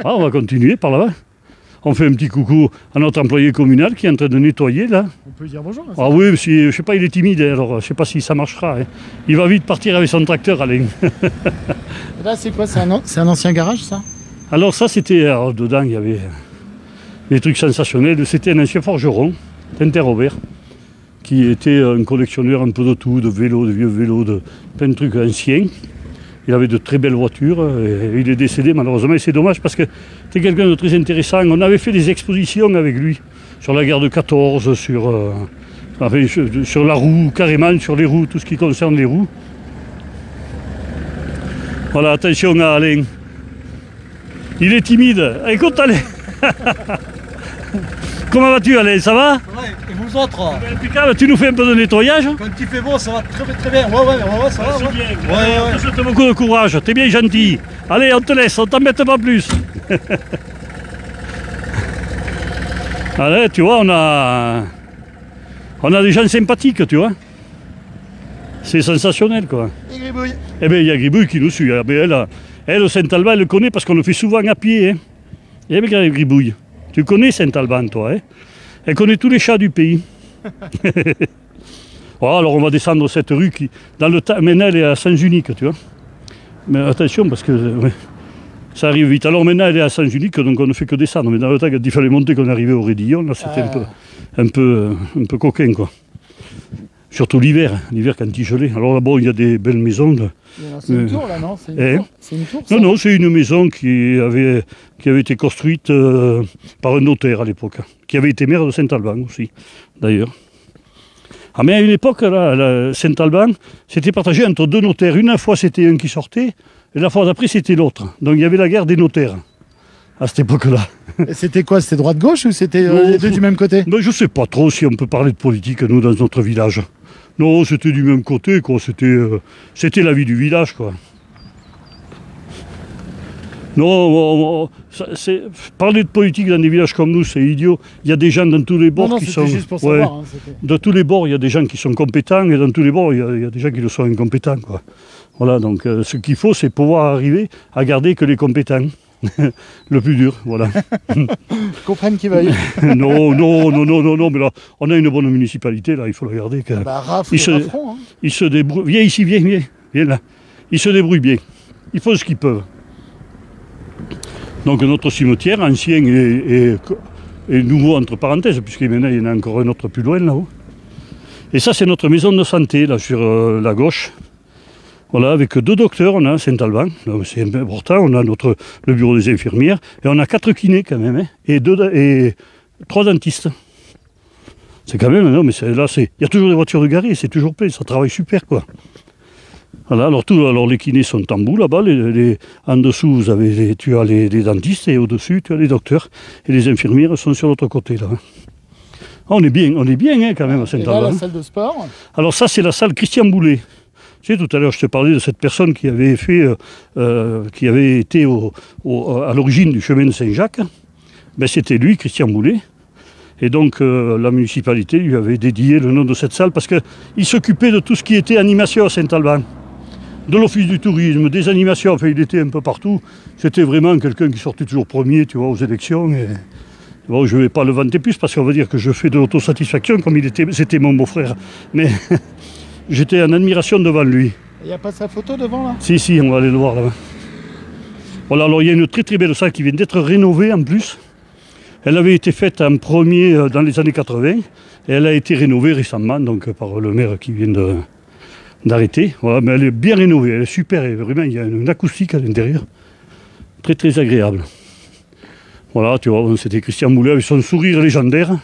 Ah, on va continuer par là-bas. On fait un petit coucou à notre employé communal qui est en train de nettoyer, là. On peut dire bonjour. Ah oui, je sais pas, il est timide, alors je sais pas si ça marchera. Hein. Il va vite partir avec son tracteur, Alain. Là, c'est quoi? C'est un ancien garage, ça? Alors ça, c'était... dedans, il y avait des trucs sensationnels. C'était un ancien forgeron, Tinter-Robert, qui était un collectionneur un peu de tout, de vélos, de vieux vélos, de plein de trucs anciens. Il avait de très belles voitures, et il est décédé malheureusement, et c'est dommage parce que c'était quelqu'un de très intéressant. On avait fait des expositions avec lui, sur la guerre de 14, sur la roue, carrément sur les roues, tout ce qui concerne les roues. Voilà, attention à Alain. Il est timide. Écoute, allez. Comment vas-tu, Alain? Ça va? Ouais, et vous autres? Impeccable, tu nous fais un peu de nettoyage? Quand il fait beau, ça va très bien. Ouais, ça va. C'est bien. Ouais. Je te souhaite beaucoup de courage, t'es bien gentil. Allez, on te laisse, on t'embête pas plus. Allez, tu vois, on a des gens sympathiques, tu vois. C'est sensationnel, quoi. Et Gribouille? Eh bien, il y a Gribouille qui nous suit. Elle, Saint-Alban, elle le connaît parce qu'on le fait souvent à pied. Hein. Eh bien, Gribouille. Tu connais Saint-Alban, toi, hein? Elle connaît tous les chats du pays. Voilà, alors on va descendre cette rue qui, dans le temps, maintenant elle est à Sens-Unique, tu vois. Mais attention, parce que ouais, ça arrive vite. Alors maintenant elle est à Sens-Unique, donc on ne fait que descendre. Mais dans le temps, quand il fallait monter, qu'on arrivait au Rédillon, là c'était un peu coquin, quoi. Surtout l'hiver quand il gelait. Alors là-bas, il y a des belles maisons. C'est une tour, là, non? C'est une tour, ça? Non, c'est une maison qui avait été construite par un notaire à l'époque, qui avait été maire de Saint-Alban aussi, d'ailleurs. Ah, mais à une époque, là, Saint-Alban, c'était partagé entre deux notaires. Une fois, c'était un qui sortait, et la fois d'après, c'était l'autre. Donc il y avait la guerre des notaires, à cette époque-là. C'était quoi? C'était droite-gauche ou c'était les deux du même côté? Ben, je ne sais pas trop si on peut parler de politique, nous, dans notre village. Non, c'était du même côté, quoi. C'était la vie du village, quoi. Non, parler de politique dans des villages comme nous, c'est idiot. Il y a des gens dans tous les bords qui sont... juste pour savoir. Hein, de tous les bords, il y a des gens qui sont compétents, et dans tous les bords, il y a des gens qui le sont incompétents, quoi. Voilà, donc ce qu'il faut, c'est pouvoir arriver à garder que les compétents. Le plus dur, voilà. Comprenne qui veuille. Non, mais là, on a une bonne municipalité, là, il faut la garder. Il se débrouille. Viens ici, viens là. Ils se débrouillent bien. Ils font ce qu'ils peuvent. Donc notre cimetière, ancien et nouveau, entre parenthèses, puisque maintenant il y en a encore un autre plus loin, là-haut. Et ça, c'est notre maison de santé, là, sur la gauche. Voilà, avec deux docteurs, on a Saint-Alban, c'est important, on a le bureau des infirmières, et on a 4 kinés quand même, hein, et 3 dentistes. C'est quand même, non mais là, il y a toujours des voitures de garées, c'est toujours plein, ça travaille super, quoi. Voilà, alors les kinés sont en bout là-bas, en dessous tu as les dentistes, et au-dessus tu as les docteurs, et les infirmières sont sur l'autre côté, là. Ah, on est bien hein, quand même à Saint-Alban. Et là, la salle de sport. Alors ça, c'est la salle Christian Boulet. Tu sais, tout à l'heure, je te parlais de cette personne qui avait été à l'origine du chemin de Saint-Jacques. Ben, c'était lui, Christian Boulet. Et donc, la municipalité lui avait dédié le nom de cette salle parce qu'il s'occupait de tout ce qui était animation à Saint-Alban. De l'office du tourisme, des animations, enfin, il était un peu partout. C'était vraiment quelqu'un qui sortait toujours premier, tu vois, aux élections. Et... Bon, je ne vais pas le vanter plus parce qu'on va dire que je fais de l'autosatisfaction comme c'était mon beau-frère. Mais... J'étais en admiration devant lui. Il n'y a pas sa photo devant là? Si, si, on va aller le voir là-bas. Voilà, alors il y a une très très belle salle qui vient d'être rénovée en plus. Elle avait été faite en premier dans les années 80 et elle a été rénovée récemment donc par le maire qui vient d'arrêter. Voilà, mais elle est bien rénovée, elle est super, et vraiment il y a une acoustique à l'intérieur. Très très agréable. Voilà, tu vois, c'était Christian Moulet avec son sourire légendaire.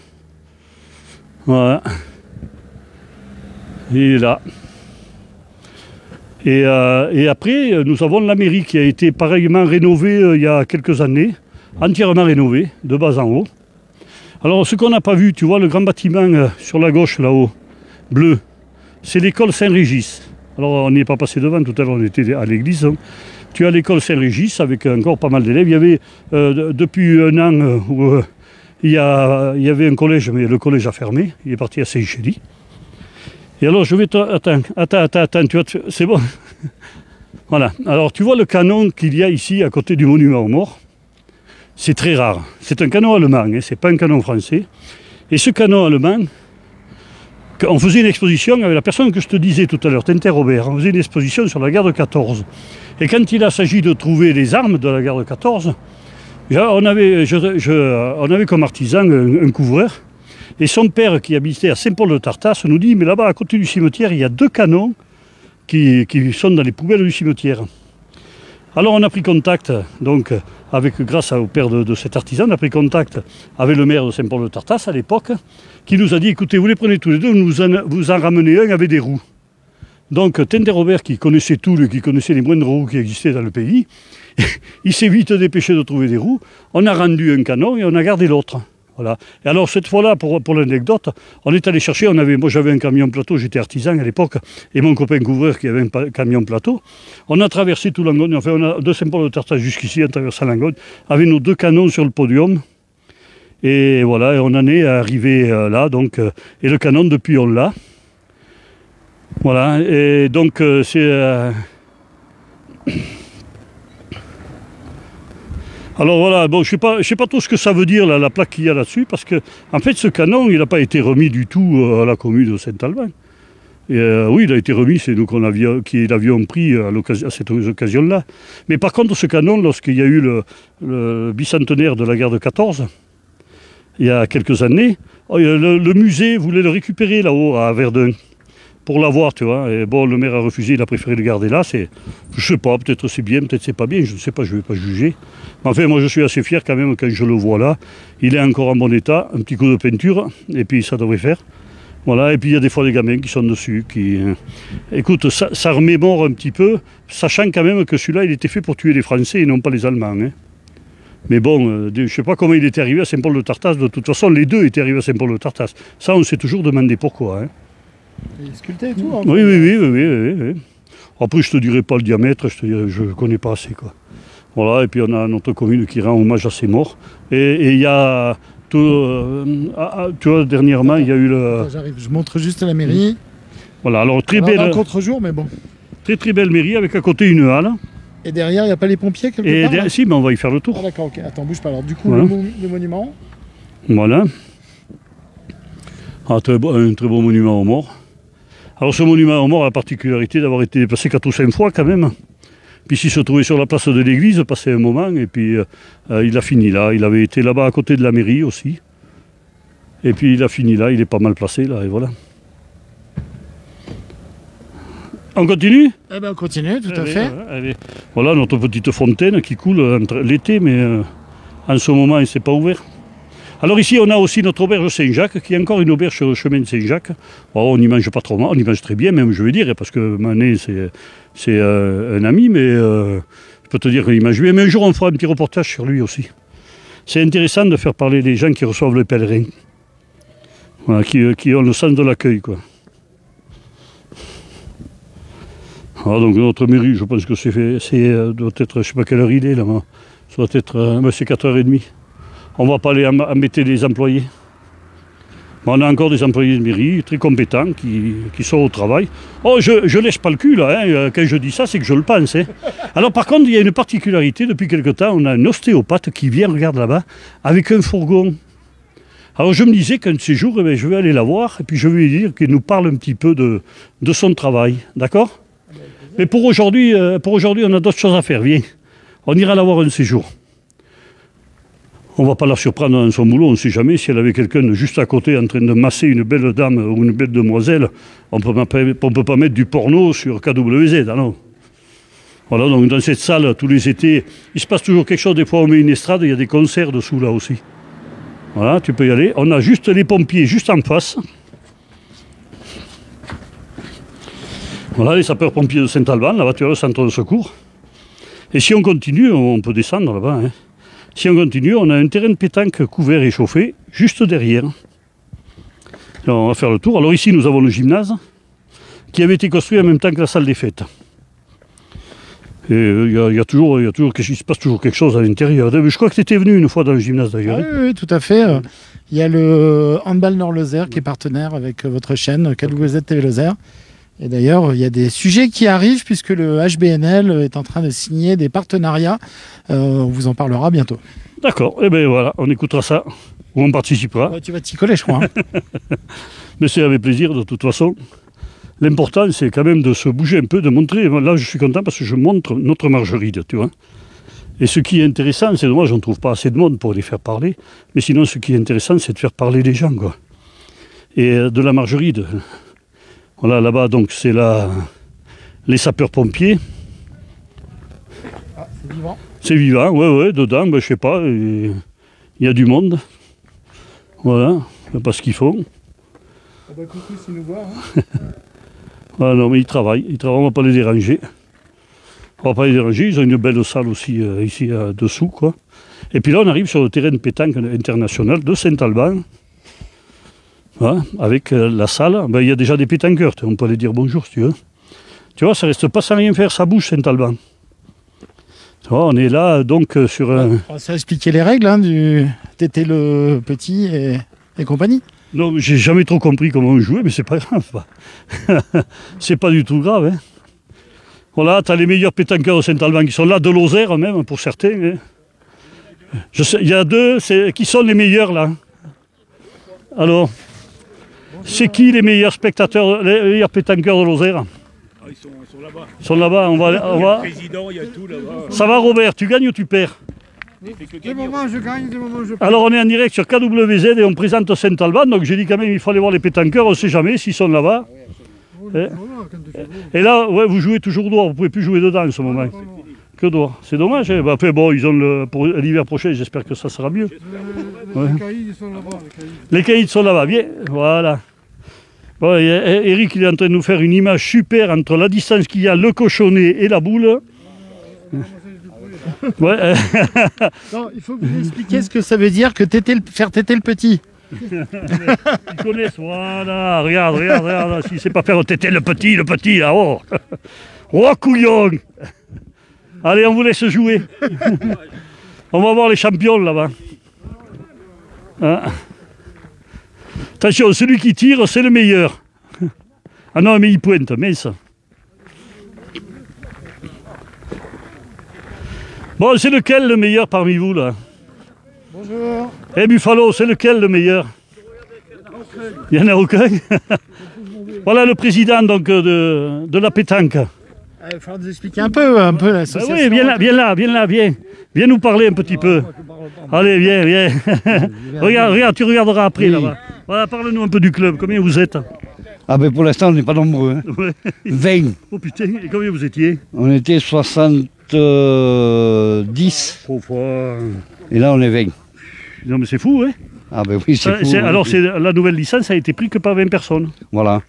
Voilà. Il est là. Et après, nous avons la mairie qui a été pareillement rénovée il y a quelques années, entièrement rénovée, de bas en haut. Alors, ce qu'on n'a pas vu, tu vois, le grand bâtiment sur la gauche, là-haut, bleu, c'est l'école Saint-Régis. Alors, on n'y est pas passé devant, tout à l'heure, on était à l'église. Hein. Tu as l'école Saint-Régis avec encore pas mal d'élèves. Il y avait, depuis un an, où il y avait un collège, mais le collège a fermé. Il est parti à Saint-Chély. Et alors, je vais te... Attends, tu vois, c'est bon. Voilà. Alors, tu vois le canon qu'il y a ici, à côté du monument aux morts. C'est très rare. C'est un canon allemand, hein, c'est pas un canon français. Et ce canon allemand, on faisait une exposition avec la personne que je te disais tout à l'heure, Tintin Robert. On faisait une exposition sur la guerre de 14. Et quand il a s'agi de trouver les armes de la guerre de 14, on avait comme artisan un couvreur. Et son père, qui habitait à Saint-Paul-de-Tartas, nous dit, mais là-bas, à côté du cimetière, il y a 2 canons qui sont dans les poubelles du cimetière. Alors on a pris contact, donc, grâce au père de cet artisan, on a pris contact avec le maire de Saint-Paul-de-Tartas à l'époque, qui nous a dit, écoutez, vous les prenez tous les deux, vous en ramenez un avec des roues. Donc Tintin Robert, qui connaissait tout, qui connaissait les moindres roues qui existaient dans le pays, il s'est vite dépêché de trouver des roues, on a rendu un canon et on a gardé l'autre. Voilà. Et alors cette fois-là, pour l'anecdote, on est allé chercher, moi j'avais un camion plateau, j'étais artisan à l'époque, et mon copain couvreur qui avait un camion plateau. On a traversé tout Langogne, enfin on a de Saint-Paul-de-Tartas jusqu'ici, en traversant Langogne, avec nos 2 canons sur le podium. Et voilà, et on en est arrivé là, donc, et le canon depuis on l'a. Voilà, et donc c'est... Alors voilà, bon, je sais pas trop ce que ça veut dire, la plaque qu'il y a là-dessus, parce que, en fait, ce canon, il n'a pas été remis du tout à la commune de Saint-Alban. Oui, il a été remis, c'est nous qui l'avions pris à cette occasion-là. Mais par contre, ce canon, lorsqu'il y a eu le bicentenaire de la guerre de 14, il y a quelques années, le musée voulait le récupérer là-haut, à Verdun, pour l'avoir, tu vois. Et bon, le maire a refusé, il a préféré le garder là. Je sais pas, peut-être c'est bien, peut-être c'est pas bien, je ne sais pas, je ne vais pas juger. Mais enfin, moi je suis assez fier quand même quand je le vois là. Il est encore en bon état, un petit coup de peinture, et puis ça devrait faire. Voilà, et puis il y a des fois des gamins qui sont dessus, écoute, ça remémore un petit peu, sachant quand même que celui-là, il était fait pour tuer les Français et non pas les Allemands. Hein. Mais bon, je ne sais pas comment il était arrivé à Saint-Paul-de-Tartas, de toute façon, les deux étaient arrivés à Saint-Paul-de-Tartas. Ça, on s'est toujours demandé pourquoi. Hein. Il est sculpté et tout. Hein, oui. Après, je te dirai pas le diamètre, je ne connais pas assez, quoi. Voilà, et puis on a notre commune qui rend hommage à ses morts. Et il y a, tu vois, dernièrement, il y a eu le... J'arrive, je montre juste la mairie. Voilà, alors très belle... un contre-jour, mais bon. Très très belle mairie, avec à côté une halle. Et derrière, il n'y a pas les pompiers quelque part si, mais on va y faire le tour. Ah d'accord, ok. Attends, bouge pas. Alors du coup, voilà. le monument. Voilà. Un très beau monument aux morts. Alors ce monument aux morts a la particularité d'avoir été déplacé 4 ou 5 fois quand même. Puis il se trouvait sur la place de l'église, passé un moment, et puis il a fini là. Il avait été là-bas à côté de la mairie aussi. Et puis il a fini là, il est pas mal placé là, et voilà. On continue? Eh ben on continue, tout à fait. Allez. Voilà notre petite fontaine qui coule l'été, mais en ce moment il ne s'est pas ouvert. Alors ici on a aussi notre auberge Saint-Jacques, qui est encore une auberge sur le chemin de Saint-Jacques. Bon, on n'y mange pas trop mal, on y mange très bien même, je veux dire, parce que Manet c'est un ami, mais je peux te dire qu'il mange bien. Mais un jour on fera un petit reportage sur lui aussi. C'est intéressant de faire parler les gens qui reçoivent les pèlerins. Voilà, qui ont le sens de l'accueil, quoi. Ah, donc notre mairie, je pense que doit être, je ne sais pas quelle heure il est là, ça doit être, c'est 4h30. On ne va pas aller embêter les employés. Mais on a encore des employés de mairie très compétents qui sont au travail. Oh, je lèche pas le cul là, hein. Quand je dis ça, c'est que je le pense. Hein. Alors par contre, il y a une particularité, depuis quelque temps, on a un ostéopathe qui vient, regarde là-bas, avec un fourgon. Alors je me disais qu'un de ces jours, eh bien, je vais aller la voir, et puis je vais lui dire qu'il nous parle un petit peu de son travail, d'accord? Mais pour aujourd'hui, on a d'autres choses à faire. Viens, on ira la voir un de ces jours. On ne va pas la surprendre dans son boulot, on ne sait jamais. Si elle avait quelqu'un juste à côté en train de masser une belle dame ou une belle demoiselle, on ne peut pas mettre du porno sur KWZ, ah non. Voilà, donc dans cette salle, tous les étés, il se passe toujours quelque chose. Des fois, on met une estrade, il y a des concerts dessous là aussi. Voilà, tu peux y aller. On a juste les pompiers juste en face. Voilà, les sapeurs-pompiers de Saint-Alban, la voiture, le centre de secours. Et si on continue, on peut descendre là-bas. Hein. Si on continue, on a un terrain de pétanque couvert et chauffé, juste derrière. Alors, on va faire le tour. Alors ici, nous avons le gymnase, qui avait été construit en même temps que la salle des fêtes. Et il se passe toujours quelque chose à l'intérieur. Je crois que tu étais venu une fois dans le gymnase d'ailleurs. Ah, oui, tout à fait. Il y a le Handball Nord-Lozère qui est partenaire avec votre chaîne KWZ TV Lozère. Et d'ailleurs, il y a des sujets qui arrivent puisque le HBNL est en train de signer des partenariats. On vous en parlera bientôt. D'accord, et bien voilà, on écoutera ça, ou on participera. Ouais, tu vas t'y coller, je crois. Hein. Mais c'est avec plaisir de toute façon. L'important, c'est quand même de se bouger un peu, de montrer. Là, je suis content parce que je montre notre Margeride, tu vois. Et ce qui est intéressant, c'est dommage, on ne trouve pas assez de monde pour les faire parler. Mais sinon, ce qui est intéressant, c'est de faire parler les gens, quoi. Et de la Margeride. Voilà, là-bas, donc, c'est les sapeurs-pompiers. Ah, c'est vivant. C'est vivant, ouais, dedans, ben, je sais pas, il y a du monde. Voilà, pas ce qu'il faut. Ah bah, coucou, s'ils nous voient. Hein. Ah non, mais ils travaillent, on ne va pas les déranger. On va pas les déranger, ils ont une belle salle aussi ici dessous, quoi. Et puis là, on arrive sur le terrain de pétanque international de Saint-Alban. Voilà, avec la salle, ben, il y a déjà des pétanqueurs, on peut aller dire bonjour si tu veux. Tu vois, ça reste pas sans rien faire, ça bouge Saint-Alban. Tu vois, on est là donc sur un... Ça a expliqué les règles hein, du Tété le petit et compagnie. Non, j'ai jamais trop compris comment on jouait, mais c'est pas grave. C'est pas du tout grave. Hein. Voilà, tu as les meilleurs pétanqueurs de Saint-Alban qui sont là, de Lozère même, pour certains. Hein. Il y a deux qui sont les meilleurs là. Alors, c'est qui les meilleurs spectateurs, les meilleurs pétanqueurs de Lozère? Ils sont là-bas. Ils sont là-bas, on va... Il y a le président, il y a tout là-bas. Ça va Robert, tu gagnes ou tu perds? Des moments je gagne, des moments je perds. Alors on est en direct sur KWZ et on présente Saint-Alban, donc j'ai dit quand même il faut aller voir les pétanqueurs, on ne sait jamais s'ils sont là-bas. Et là, ouais, vous jouez toujours dehors, vous ne pouvez plus jouer dedans en ce moment. Que dehors. C'est dommage, hein. Bah, après bon, ils ont pour l'hiver prochain, j'espère que ça sera mieux. Les caïds sont là-bas. Les caïds sont là-bas, bien, voilà. Bon, Eric il est en train de nous faire une image super entre la distance qu'il y a, le cochonnet et la boule. Ouais. Non, il faut que vous expliquiez ce que ça veut dire que faire téter le petit. Ils connaissent, voilà, regarde, s'il ne sait pas faire téter le petit, là, oh. Oh, couillon. Allez, on vous laisse jouer. On va voir les champions là-bas. Hein. Attention, celui qui tire, c'est le meilleur. Ah non, mais il pointe, mince. Bon, c'est lequel le meilleur parmi vous, là? Bonjour. Eh, Buffalo, c'est lequel le meilleur? Il n'y en a aucun. Voilà le président donc, de la pétanque. Il va falloir nous expliquer un peu l'association. Oui, viens nous parler un petit peu. Allez, viens. regarde, tu regarderas après là-bas. Voilà, parle-nous un peu du club, combien vous êtes? Ah ben pour l'instant on n'est pas nombreux. Hein. Ouais. 20. Oh putain, et combien vous étiez? On était 70. Trop fort. Et là on est 20. Non mais c'est fou, hein? Ah ben oui, c'est fou. Alors la nouvelle licence a été prise que par 20 personnes. Voilà.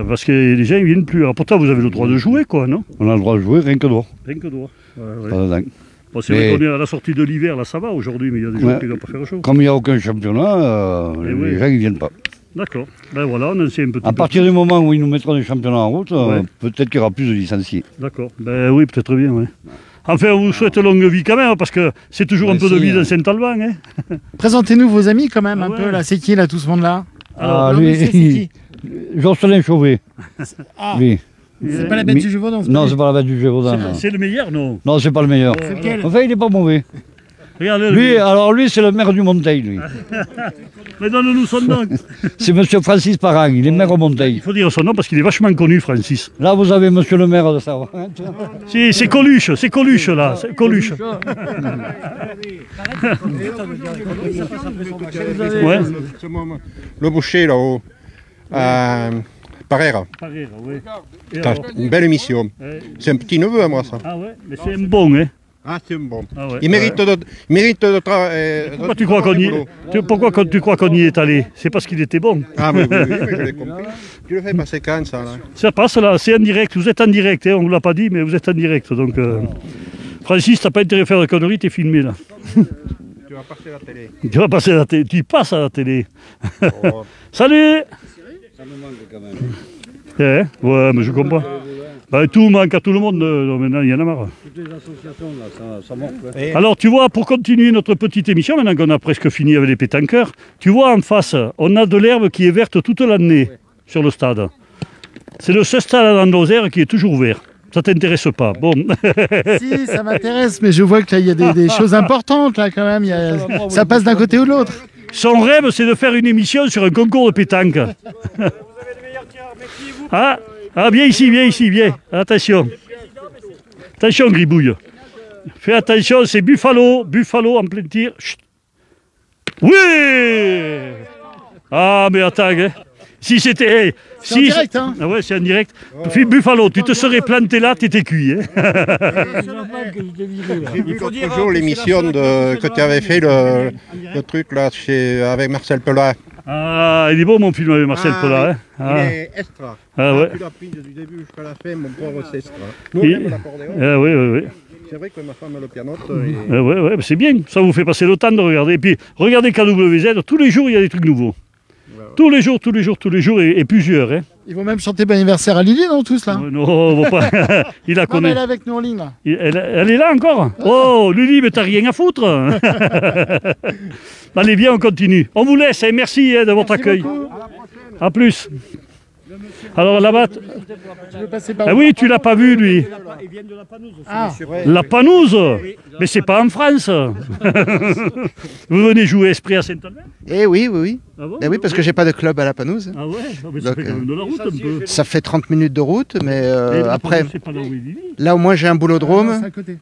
Parce que les gens ils viennent plus. Alors pourtant vous avez le droit de jouer quoi, non? On a le droit de jouer rien que dehors. Rien que dehors. Ouais. Pas de dingue. Bon, c'est vrai qu'on est à la sortie de l'hiver, là ça va aujourd'hui, mais il y a des gens qui ne doivent pas faire chaud. Comme il n'y a aucun championnat, les gens ils viennent pas. D'accord. Ben voilà, on en sait un petit peu. À partir du moment où ils nous mettront des championnats en route, peut-être qu'il y aura plus de licenciés. D'accord. Ben oui, peut-être bien, oui. Enfin, on vous souhaite longue vie quand même, parce que c'est toujours un peu de vie dans Saint-Alban. Hein. Présentez-nous vos amis quand même, un peu là. C'est qui là, tout ce monde-là? Alors, lui, c'est qui? Jocelyn Chauvet. Ah. Lui. C'est pas la bête du Gévaudan? Non, c'est pas la bête du Gévaudan. C'est le meilleur, non? Non, c'est pas le meilleur. C'est lequel? Enfin, il n'est pas mauvais. Regardez Lui, c'est le maire du Monteil, lui. Mais donne-nous son nom. C'est monsieur Francis Parang, il est maire au Monteil. Il faut dire son nom parce qu'il est vachement connu, Francis. Là, vous avez monsieur le maire de Savoie. C'est Coluche, là, c'est Coluche. Ouais. Le boucher là-haut, Parère. Oui. T'as une belle émission. C'est un petit neveu à moi ça. Ah ouais, mais c'est un bon, hein. Ah c'est bon. Ah ouais. Il mérite de travailler. Pourquoi tu crois qu'on y est allé? C'est parce qu'il était bon. Ah oui, mais je l'ai compris. Tu le fais passer quand ça là? Ça passe là, c'est en direct, vous êtes en direct, hein, on ne vous l'a pas dit, mais vous êtes en direct. Donc, Francis, t'as pas intérêt à faire de conneries, t'es filmé là. Tu vas passer à la télé. Tu vas passer à la télé, tu passes à la télé. Oh. Salut! Ça me manque quand même. Ouais, mais je comprends. Bah, tout manque à tout le monde, maintenant il y en a marre. Toutes les associations, là, ça manque. Alors tu vois, pour continuer notre petite émission, maintenant qu'on a presque fini avec les pétanqueurs, tu vois en face, on a de l'herbe qui est verte toute l'année sur le stade. C'est le seul stade en Lozère qui est toujours vert. Ça t'intéresse pas? Bon. Si, ça m'intéresse, mais je vois que là, il y a des choses importantes, là, quand même. Ça passe d'un côté ou de l'autre. Son rêve, c'est de faire une émission sur un concours de pétanque. Ah, viens ici, viens. Attention. Attention, Gribouille. Fais attention, c'est Buffalo en plein tir. Chut. Oui! Ah, mais attends, hein. Si c'était... C'est en direct, hein? Ah ouais, c'est en direct. Buffalo, tu te serais planté là, t'étais cuit. Hein. J'ai vu l'autre jour l'émission que tu avais fait, le truc là, avec Marcel Pellat. Ah, il est beau mon film avec Marcel Pellat. Hein. Il est extra. Ah ouais. Tu l'as pris du début jusqu'à la fin, mon pauvre, c'est extra. Nous, on aime l'accordéon. Ah oui. C'est vrai que ma femme le pianote. Ouais, c'est bien. Ça vous fait passer le temps de regarder. Et puis, regardez KWZ, tous les jours, il y a des trucs nouveaux. Tous les jours et plusieurs. Hein. Ils vont même chanter bon anniversaire à Lily, non, tous là? Non, on va pas. Il la Non, connaît. mais elle est avec nous en ligne, là. Elle est là encore? Oh, Lily, mais t'as rien à foutre. Allez, bien, on continue. On vous laisse, hein. Merci de votre accueil. À plus. Alors là-bas, ah oui, tu l'as pas vu lui. Ah, La Panouse. Mais c'est pas en France. Vous venez jouer Esprit à Saint-Albert? Eh oui. Ah bon? Eh oui, parce que j'ai pas de club à la Panouse. Ah ouais, mais ça Donc, fait quand même de la route un peu. Ça fait 30 minutes de route, mais Et la après, Panouse, c'est pas là où il vit. là au moins j'ai un boulodrome. C'est à côté.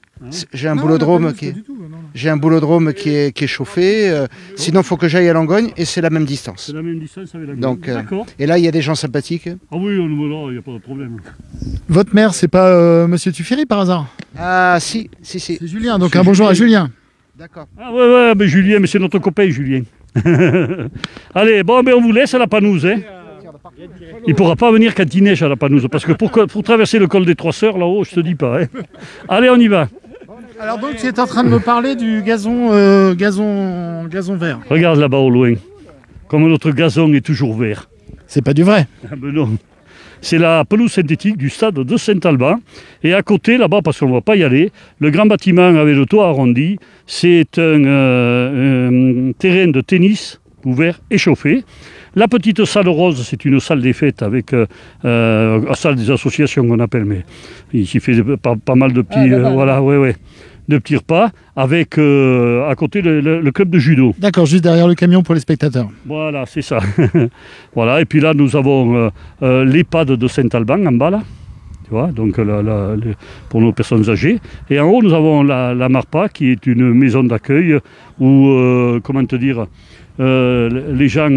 J'ai un Non, boulodrome la Panouse, qui pas est, du tout, non. j'ai un boulodrome qui est chauffé. Sinon, il faut que j'aille à Langogne et c'est la même distance. C'est la même distance avec la Donc, D'accord. et là, il y a des gens sympathiques. Ah oui, là, il n'y a pas de problème. votre mère, c'est pas Monsieur Tuffery par hasard? Ah si. C'est Julien, donc un bonjour à Julien. D'accord. Ah ouais, mais Julien, mais c'est notre copain, Julien. Allez, bon, on vous laisse à la Panouse. Hein. Il ne pourra pas venir quand il neige à la Panouse, parce que pour traverser le col des Trois Sœurs, là-haut, je te dis pas. Hein. Allez, on y va. Alors donc, tu es en train de me parler du gazon vert. Regarde là-bas au loin, comme notre gazon est toujours vert. C'est pas du vrai. Ah ben non. C'est la pelouse synthétique du stade de Saint-Alban. Et à côté, là-bas, parce qu'on ne va pas y aller, le grand bâtiment avec le toit arrondi, c'est un terrain de tennis ouvert et chauffé. La petite salle rose, c'est une salle des fêtes avec la salle des associations qu'on appelle, mais ici fait pas mal de petits, de petits repas, avec à côté le club de judo. D'accord, juste derrière le camion pour les spectateurs. Voilà, c'est ça. Voilà, et puis là, nous avons l'EHPAD de Saint-Alban en bas, là. Tu vois, donc pour nos personnes âgées. Et en haut, nous avons la Marpa, qui est une maison d'accueil où, comment te dire, les gens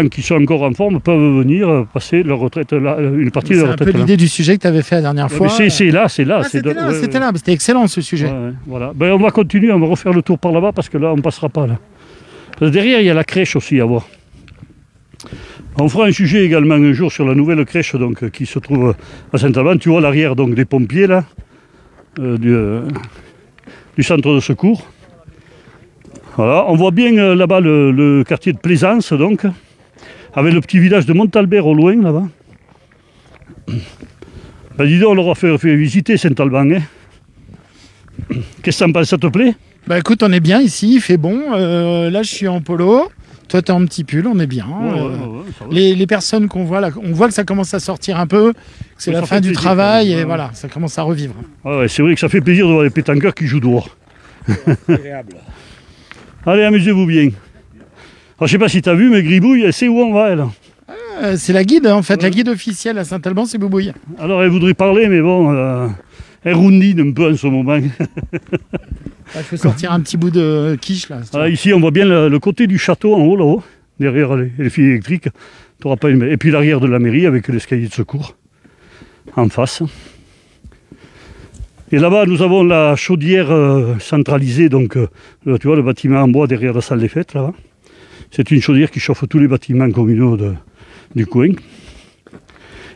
qui sont encore en forme peuvent venir passer leur retraite là, une partie de leur retraite. C'est un peu l'idée du sujet que tu avais fait la dernière fois. C'est là. C'était excellent ce sujet. Ouais, voilà. Ben, on va continuer, on va refaire le tour par là-bas parce que là, on ne passera pas là. Parce que derrière, il y a la crèche aussi à voir. On fera un sujet également un jour sur la nouvelle crèche donc, qui se trouve à Saint-Alban. Tu vois l'arrière donc des pompiers là, du centre de secours. Voilà, on voit bien là-bas le quartier de Plaisance donc, avec le petit village de Montalbert au loin là-bas. Ben dis donc, on leur a fait visiter Saint-Alban. Hein. Qu'est-ce que t'en penses, ça te plaît? Bah écoute, on est bien ici, il fait bon. Là, je suis en polo. Toi, t'es en petit pull, on est bien. Les personnes qu'on voit là, on voit que ça commence à sortir un peu, que c'est la fin du travail et voilà, ça commence à revivre. Ouais, c'est vrai que ça fait plaisir de voir les pétanqueurs qui jouent dehors. Agréable. Allez, amusez-vous bien. Alors, je sais pas si tu as vu, mais Gribouille, elle sait où on va, elle. C'est la guide, en fait, la guide officielle à Saint-Alban, c'est Boubouille. Alors, elle voudrait parler, mais bon, elle roundine un peu en ce moment. Il faut sortir un petit bout de quiche, là. Alors, ici, on voit bien le côté du château en haut, là-haut, derrière les fils électriques. T'auras pas une... Et puis l'arrière de la mairie avec l'escalier de secours en face. Et là-bas, nous avons la chaudière centralisée, donc tu vois le bâtiment en bois derrière la salle des fêtes, là-bas. C'est une chaudière qui chauffe tous les bâtiments communaux du coin.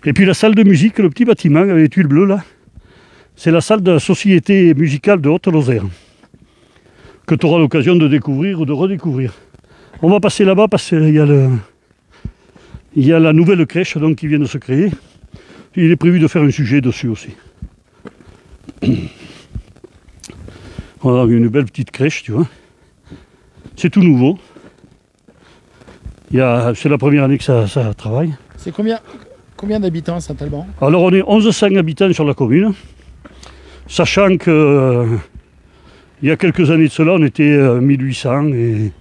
Et puis la salle de musique, le petit bâtiment avec les tuiles bleues, là, c'est la salle de la Société musicale de Haute-Lozère, que tu auras l'occasion de découvrir ou de redécouvrir. On va passer là-bas parce qu'il y a la nouvelle crèche donc, qui vient de se créer. Il est prévu de faire un sujet dessus aussi. Voilà, une belle petite crèche, tu vois. C'est tout nouveau. C'est la première année que ça travaille. C'est combien d'habitants à Saint-Alban? Alors on est 1100 habitants sur la commune. Sachant que il y a quelques années de cela, on était 1800 et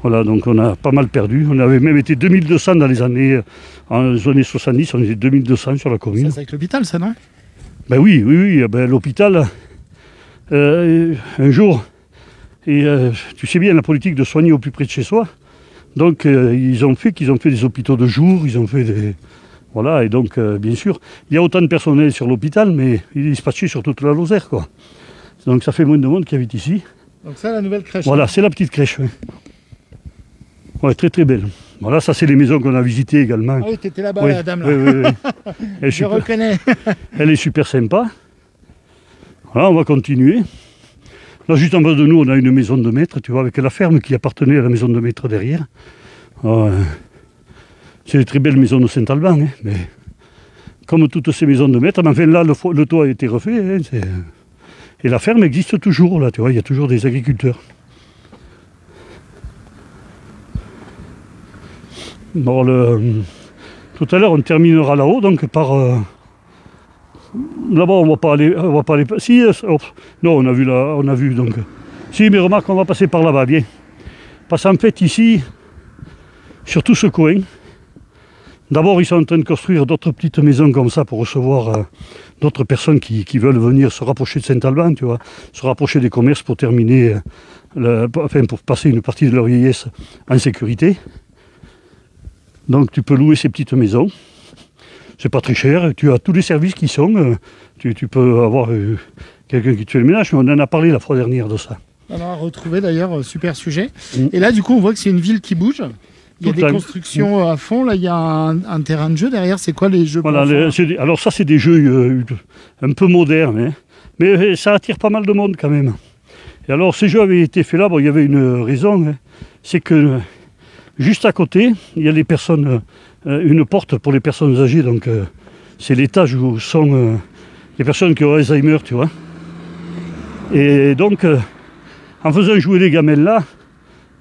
voilà, donc on a pas mal perdu. On avait même été 2200 dans les années 70, on était 2200 sur la commune. C'est avec l'hôpital, ça, non? Ben oui. Ben, l'hôpital, un jour, et tu sais bien la politique de soigner au plus près de chez soi. Donc ils ont fait des hôpitaux de jour, ils ont fait des... Voilà, et donc bien sûr, il y a autant de personnel sur l'hôpital, mais il est dispatché sur toute la Lozère, quoi. Donc ça fait moins de monde qui habite ici. Donc ça, la nouvelle crèche. Voilà, c'est la petite crèche, oui. Ouais, très très belle. Voilà, ça c'est les maisons qu'on a visitées également. Ah oui, tu étais là-bas, oui, la dame, là. Oui. Je reconnais. Elle est super sympa. Voilà, on va continuer. Là, juste en bas de nous, on a une maison de maître, tu vois, avec la ferme qui appartenait à la maison de maître derrière. C'est une très belle maison de Saint-Alban, hein, mais comme toutes ces maisons de maître, mais enfin là, le toit a été refait, hein, et la ferme existe toujours, là, tu vois, il y a toujours des agriculteurs. Bon, tout à l'heure, on terminera là-haut, donc par... Là-bas, on va pas aller... Si, non, on a vu, donc... Si, mais remarque, on va passer par là-bas, bien. Parce qu'en fait, ici, sur tout ce coin, d'abord, ils sont en train de construire d'autres petites maisons comme ça pour recevoir d'autres personnes qui veulent venir se rapprocher de Saint-Alban, tu vois, se rapprocher des commerces pour terminer, pour passer une partie de leur vieillesse en sécurité. Donc, tu peux louer ces petites maisons. C'est pas très cher, tu as tous les services qui sont, tu peux avoir quelqu'un qui te fait le ménage, mais on en a parlé la fois dernière de ça. On a retrouvé d'ailleurs, super sujet. Et là, du coup, on voit que c'est une ville qui bouge. Il y a des constructions à fond, là, il y a un terrain de jeu derrière. C'est quoi les jeux? Voilà, alors ça, c'est des jeux un peu modernes, hein, mais ça attire pas mal de monde quand même. Et alors, ces jeux avaient été faits là, bon, il y avait une raison, hein, c'est que juste à côté, il y a les personnes, une porte pour les personnes âgées, donc c'est l'étage où sont les personnes qui ont Alzheimer, tu vois. Et donc, en faisant jouer les gamins là,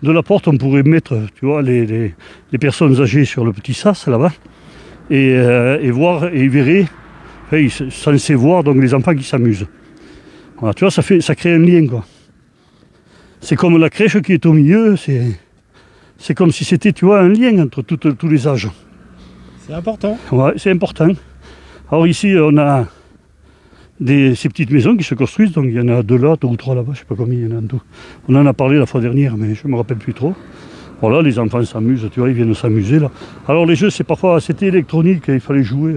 de la porte, on pourrait mettre, tu vois, les personnes âgées sur le petit sas là-bas, et voir, et ils verraient, enfin, ils sont censés voir donc les enfants qui s'amusent. Voilà, tu vois, ça crée un lien, quoi. C'est comme la crèche qui est au milieu, c'est comme si c'était, tu vois, un lien entre tous les âges. C'est important. Ouais, c'est important. Alors ici, on a ces petites maisons qui se construisent, donc il y en a 2 là, 2 ou 3 là-bas, je ne sais pas combien il y en a en tout. On en a parlé la fois dernière, mais je ne me rappelle plus trop. Voilà, les enfants s'amusent, tu vois, ils viennent s'amuser là. Alors les jeux, c'était électronique, il fallait jouer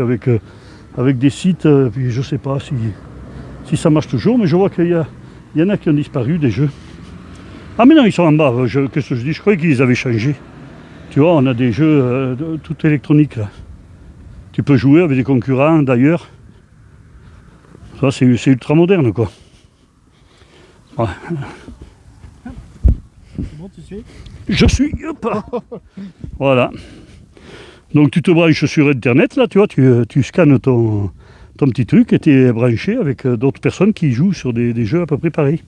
avec des sites, puis je ne sais pas si ça marche toujours, mais je vois qu'il y en a qui ont disparu, des jeux. Ah mais non, ils sont en bas, qu'est-ce que je dis? Je croyais qu'ils les avaient changés. Tu vois, on a des jeux tout électroniques là. Tu peux jouer avec des concurrents d'ailleurs. Ça, c'est ultra moderne, quoi. Ouais. Bon, tu suis? Je suis, hop. Voilà. Donc tu te branches sur Internet, là, tu vois, tu scannes ton petit truc et tu es branché avec d'autres personnes qui jouent sur des jeux à peu près pareils.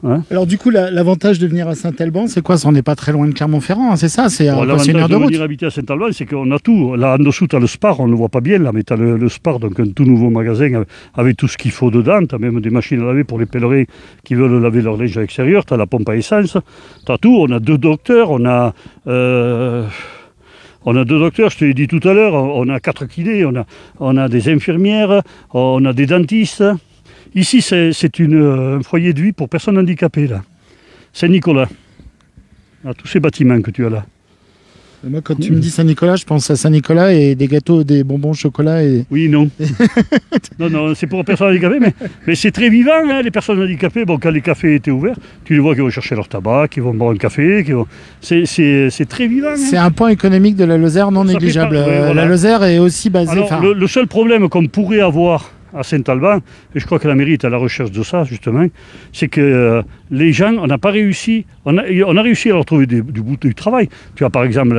Hein. Alors du coup, l'avantage de venir à Saint-Alban, c'est quoi? On n'est pas très loin de Clermont-Ferrand, hein, c'est ça? C'est L'avantage une heure de de route. venir habiter à Saint-Alban, c'est qu'on a tout. Là, en dessous, tu as le Spar, on ne le voit pas bien, là, mais tu as le Spar, donc un tout nouveau magasin avec tout ce qu'il faut dedans. Tu as même des machines à laver pour les pèlerins qui veulent laver leur linge à l'extérieur. Tu as la pompe à essence, tu as tout. On a 2 docteurs, on a 2 docteurs, je te l'ai dit tout à l'heure, on a 4 kinés, on a des infirmières, on a des dentistes. Ici, c'est un foyer de vie pour personnes handicapées, là. Saint-Nicolas. Tous ces bâtiments que tu as là. Moi, quand tu me dis Saint-Nicolas, je pense à Saint-Nicolas et des gâteaux, des bonbons au chocolat. Et... Oui, non. non, c'est pour les personnes handicapées, mais c'est très vivant, hein, les personnes handicapées. Bon, quand les cafés étaient ouverts, tu les vois qui vont chercher leur tabac, qui vont boire un café. C'est très vivant. Hein. C'est un point économique de la Lozère non négligeable. Voilà. La Lozère est aussi basée... Alors, le seul problème qu'on pourrait avoir à Saint-Alban, et je crois que la mairie est à la recherche de ça justement, c'est que les gens, on n'a pas réussi, on a réussi à leur trouver du travail. Tu as par exemple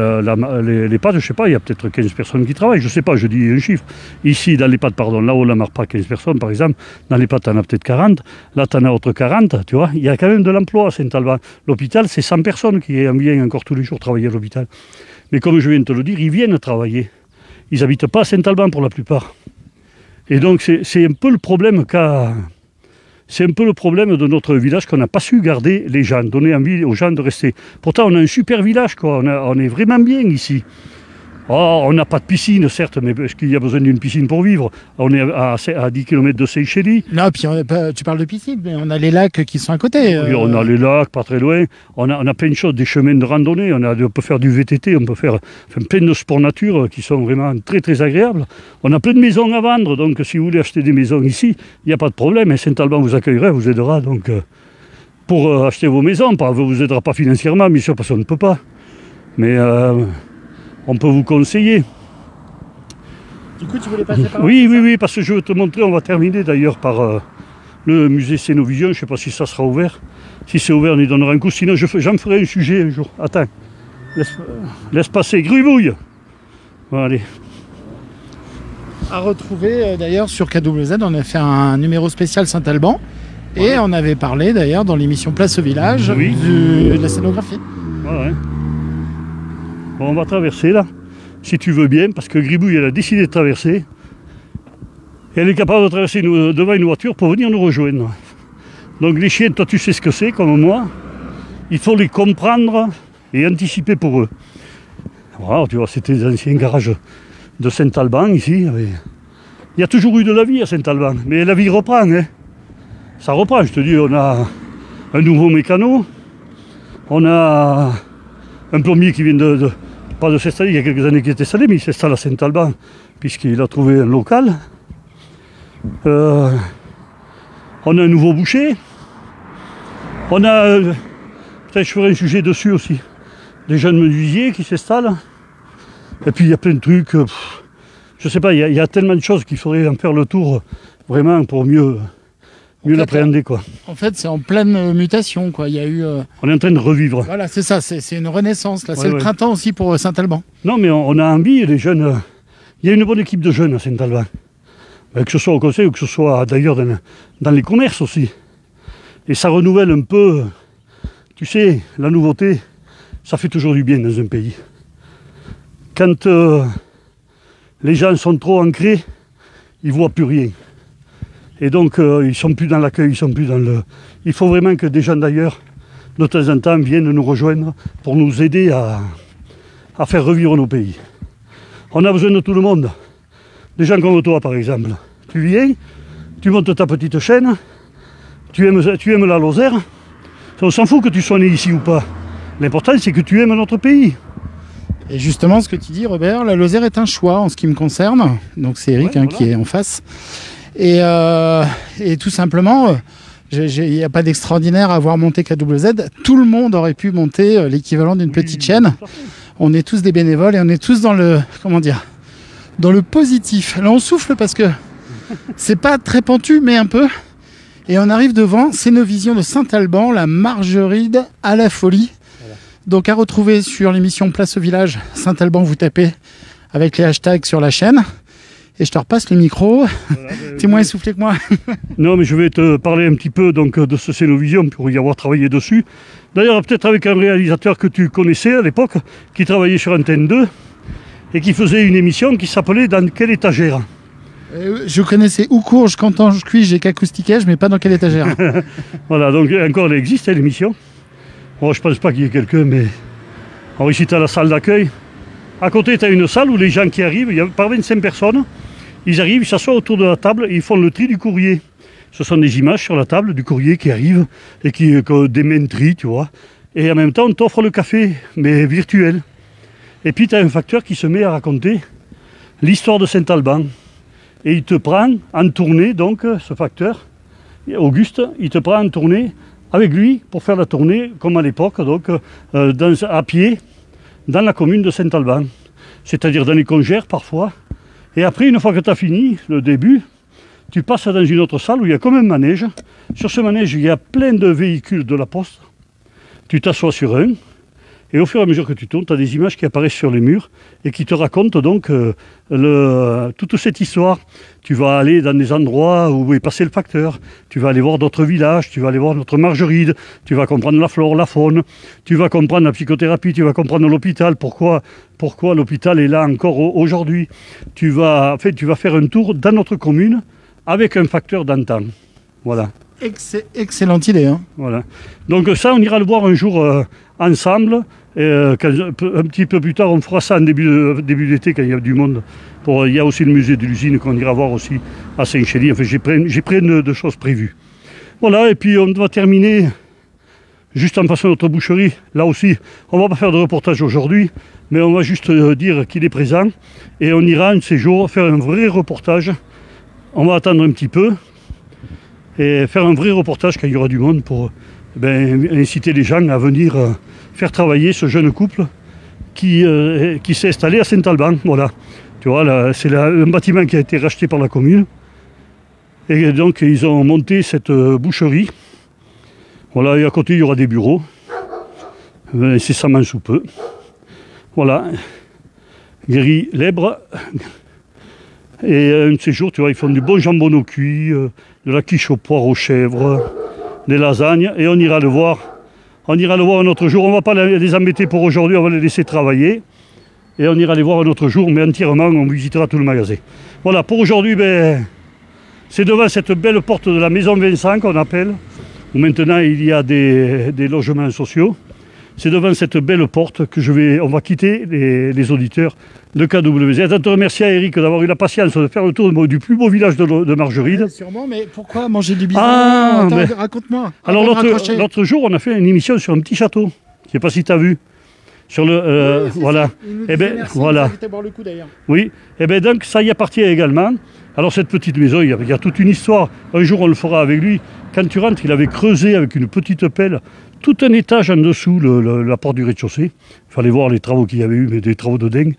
les EHPAD, je sais pas, il y a peut-être 15 personnes qui travaillent, je sais pas, je dis un chiffre. Ici, dans l'EHPAD, pardon, là-haut, la Marpa, 15 personnes par exemple, dans l'EHPAD, tu en as peut-être 40, là tu en as autre 40, tu vois, il y a quand même de l'emploi à Saint-Alban. L'hôpital, c'est 100 personnes qui viennent encore tous les jours travailler à l'hôpital. Mais comme je viens de te le dire, ils viennent travailler. Ils n'habitent pas à Saint-Alban pour la plupart. Et donc c'est un peu le problème c'est un peu le problème de notre village qu'on n'a pas su garder les gens, donner envie aux gens de rester. Pourtant on a un super village, quoi. On est vraiment bien ici. Oh, on n'a pas de piscine, certes, mais est-ce qu'il y a besoin d'une piscine pour vivre? On est à 10 km de Seychelles. Non, puis tu parles de piscine, mais on a les lacs qui sont à côté. Oui, on a les lacs, pas très loin. On a plein de choses, des chemins de randonnée. On peut faire du VTT, on peut faire plein de sports nature qui sont vraiment très très agréables. On a plein de maisons à vendre, donc si vous voulez acheter des maisons ici, il n'y a pas de problème. Et Saint-Alban vous accueillera, vous aidera donc pour acheter vos maisons. On ne vous aidera pas financièrement, bien sûr, parce qu'on ne peut pas. Mais on peut vous conseiller. Du coup, tu voulais passer par là? Oui, parce que je veux te montrer, on va terminer d'ailleurs par le musée Cénovision, je ne sais pas si ça sera ouvert. Si c'est ouvert, on y donnera un coup, sinon j'en ferai un sujet un jour. Attends, laisse passer, gribouille. Bon, allez. À retrouver d'ailleurs sur KWZ, on a fait un numéro spécial Saint-Alban. Et on avait parlé d'ailleurs dans l'émission Place au village de la scénographie. Ouais. Bon, on va traverser là, si tu veux bien, parce que Gribouille, elle a décidé de traverser. Et elle est capable de traverser devant une voiture pour venir nous rejoindre. Donc les chiens, toi tu sais ce que c'est, comme moi. Il faut les comprendre et anticiper pour eux. Voilà, tu vois, c'était les anciens garages de Saint-Alban ici. Il y a toujours eu de la vie à Saint-Alban, mais la vie reprend. Hein. Ça reprend, je te dis, on a un nouveau mécano, on a un plombier qui vient pas de s'installer, il y a quelques années qu'il était installé, mais il s'installe à Saint-Alban, puisqu'il a trouvé un local. On a un nouveau boucher. On a, peut-être je ferai un sujet dessus aussi, des jeunes menuisiers qui s'installent. Et puis il y a plein de trucs, je sais pas, il y a tellement de choses qu'il faudrait en faire le tour, vraiment, pour mieux l'appréhender, quoi. En fait, c'est en pleine mutation, quoi. Il y a eu... On est en train de revivre. Voilà, c'est ça, c'est une renaissance, là. C'est le printemps aussi pour Saint-Alban. Non, mais on a envie, les jeunes... Il y a une bonne équipe de jeunes à Saint-Alban. Que ce soit au conseil ou que ce soit d'ailleurs dans les commerces aussi. Et ça renouvelle un peu... Tu sais, la nouveauté, ça fait toujours du bien dans un pays. Quand les gens sont trop ancrés, ils ne voient plus rien. Et donc, ils ne sont plus dans l'accueil, ils ne sont plus dans le... Il faut vraiment que des gens d'ailleurs, de temps en temps, viennent nous rejoindre pour nous aider à faire revivre nos pays. On a besoin de tout le monde. Des gens comme toi, par exemple. Tu viens, tu montes ta petite chaîne, tu aimes la Lozère. On s'en fout que tu sois né ici ou pas. L'important, c'est que tu aimes notre pays. Et justement, ce que tu dis, Robert, la Lozère est un choix en ce qui me concerne. Donc, c'est Eric voilà. Qui est en face. Et tout simplement, il n'y a pas d'extraordinaire à avoir monté KWZ. Tout le monde aurait pu monter l'équivalent d'une petite chaîne. On est tous des bénévoles et on est tous dans le, comment dire, dans le positif. Là, on souffle parce que c'est pas très pentu, mais un peu. Et on arrive devant Cénovision de Saint-Alban, la Margeride à la folie. Voilà. Donc à retrouver sur l'émission Place au village Saint-Alban, vous tapez avec les hashtags sur la chaîne. Et je te repasse le micro. T'es moins essoufflé que moi. Non, mais je vais te parler un petit peu donc, de ce Cénovision pour y avoir travaillé dessus. D'ailleurs, peut-être avec un réalisateur que tu connaissais à l'époque, qui travaillait sur Antenne 2 et qui faisait une émission qui s'appelait Dans quelle étagère? Je connaissais Oucourge, quand je cuis, j'ai qu'acoustiquage, mais pas dans quelle étagère. Voilà, donc encore elle existe, hein, l'émission. Bon, je pense pas qu'il y ait quelqu'un, mais... Alors ici, tu as la salle d'accueil. À côté, tu as une salle où les gens qui arrivent, il y a par 25 personnes, ils arrivent, ils s'assoient autour de la table et ils font le tri du courrier. Ce sont des images sur la table du courrier qui arrive et qui des mains tri, tu vois. Et en même temps, on t'offre le café, mais virtuel. Et puis, tu as un facteur qui se met à raconter l'histoire de Saint-Alban. Et il te prend en tournée, donc, ce facteur, Auguste, il te prend en tournée avec lui pour faire la tournée, comme à l'époque, donc, à pied, dans la commune de Saint-Alban. C'est-à-dire dans les congères, parfois. Et après, une fois que tu as fini, le début, tu passes dans une autre salle où il y a comme un manège. Sur ce manège, il y a plein de véhicules de la poste. Tu t'assois sur un. Et au fur et à mesure que tu tournes, tu as des images qui apparaissent sur les murs et qui te racontent donc toute cette histoire. Tu vas aller dans des endroits où est passé le facteur, tu vas aller voir d'autres villages, tu vas aller voir notre Margeride, tu vas comprendre la flore, la faune, tu vas comprendre la psychothérapie, tu vas comprendre l'hôpital, pourquoi l'hôpital est là encore aujourd'hui. Tu vas faire un tour dans notre commune avec un facteur d'antan. Voilà. Excellente idée. Hein. Voilà. Donc ça, on ira le voir un jour ensemble. Un petit peu plus tard, on fera ça en début d'été quand il y a du monde. Il y a aussi le musée de l'usine qu'on ira voir aussi à Saint-Chély. Enfin, j'ai plein de choses prévues. Voilà, et puis on va terminer juste en passant notre boucherie. Là aussi, on ne va pas faire de reportage aujourd'hui, mais on va juste dire qu'il est présent. Et on ira un de ces jours faire un vrai reportage. On va attendre un petit peu et faire un vrai reportage quand il y aura du monde pour inciter les gens à venir faire travailler ce jeune couple qui s'est installé à Saint-Alban. Voilà. Tu vois, c'est un bâtiment qui a été racheté par la commune. Et donc, ils ont monté cette boucherie. Voilà, et à côté, il y aura des bureaux. Incessamment sous peu. Voilà. Guéri Lèbre. Et un de ces jours, tu vois, ils font du bon jambon au cuit, de la quiche au poire aux chèvres, des lasagnes, et on ira le voir. On ira le voir un autre jour. On ne va pas les embêter pour aujourd'hui, on va les laisser travailler. Et on ira les voir un autre jour, mais entièrement, on visitera tout le magasin. Voilà, pour aujourd'hui, c'est devant cette belle porte de la maison Vincent qu'on appelle, où maintenant il y a des logements sociaux. C'est devant cette belle porte que on va quitter les auditeurs de KWZ. Je te remercie à Eric d'avoir eu la patience de faire le tour du plus beau village de Margeride. Sûrement, mais pourquoi manger du bison? Raconte-moi. Alors l'autre jour, on a fait une émission sur un petit château. Je ne sais pas si tu as vu. Sur le voilà. Voilà. Oui. Et bien donc ça y appartient également. Alors cette petite maison, il y a toute une histoire. Un jour on le fera avec lui. Quand tu rentres, il avait creusé avec une petite pelle tout un étage en dessous la porte du rez-de-chaussée. Il fallait voir les travaux qu'il y avait eu, mais des travaux de dingue.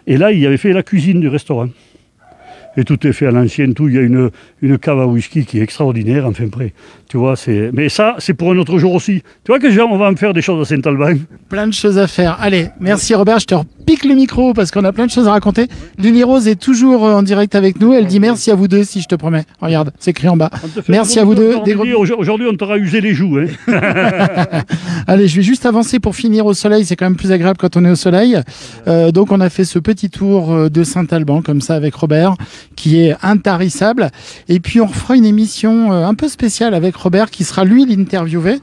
Et là, il avait fait la cuisine du restaurant. Et tout est fait à l'ancienne, tout. Il y a une cave à whisky qui est extraordinaire, enfin près. Tu vois, mais ça, c'est pour un autre jour aussi. Tu vois que on va en faire des choses à Saint-Alban. Plein de choses à faire. Allez, merci Robert, je te repique le micro parce qu'on a plein de choses à raconter. Lily Rose est toujours en direct avec nous. Elle dit merci à vous deux, si je te promets. Regarde, c'est écrit en bas. Merci à vous deux. Aujourd'hui, on t'aura usé les joues. Hein. Allez, je vais juste avancer pour finir au soleil. C'est quand même plus agréable quand on est au soleil. Donc, on a fait ce petit tour de Saint-Alban, comme ça, avec Robert, qui est intarissable. Et puis, on refera une émission un peu spéciale avec Robert, qui sera, lui, l'interviewé.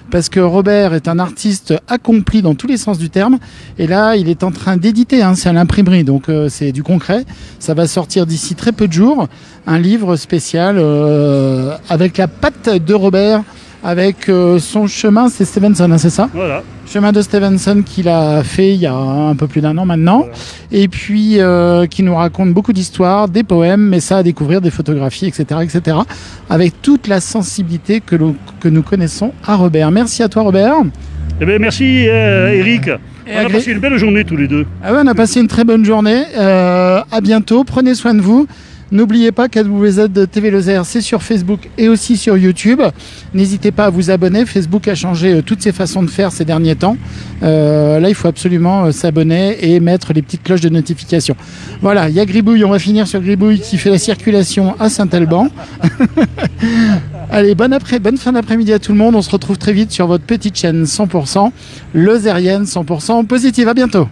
Parce que Robert est un artiste accompli dans tous les sens du terme. Et là, il est en train d'éditer, hein, c'est à l'imprimerie, donc c'est du concret. Ça va sortir d'ici très peu de jours. Un livre spécial avec la patte de Robert, avec son chemin, c'est Stevenson, hein, c'est ça? Voilà. Chemin de Stevenson qu'il a fait il y a un peu plus d'1 an maintenant. Voilà. Et puis qui nous raconte beaucoup d'histoires, des poèmes, mais ça à découvrir, des photographies, etc., etc. Avec toute la sensibilité que nous connaissons à Robert. Merci à toi Robert. Eh bien, merci Eric. On a passé une belle journée tous les deux. Ah ouais, on a passé une très bonne journée. À bientôt, prenez soin de vous. N'oubliez pas qu'AWZ TV Lozère, c'est sur Facebook et aussi sur YouTube. N'hésitez pas à vous abonner. Facebook a changé toutes ses façons de faire ces derniers temps. Là, il faut absolument s'abonner et mettre les petites cloches de notification. Voilà, il y a Gribouille, on va finir sur Gribouille qui fait la circulation à Saint-Alban. Allez, bonne fin d'après-midi à tout le monde. On se retrouve très vite sur votre petite chaîne 100% lozérienne, 100% positive. À bientôt.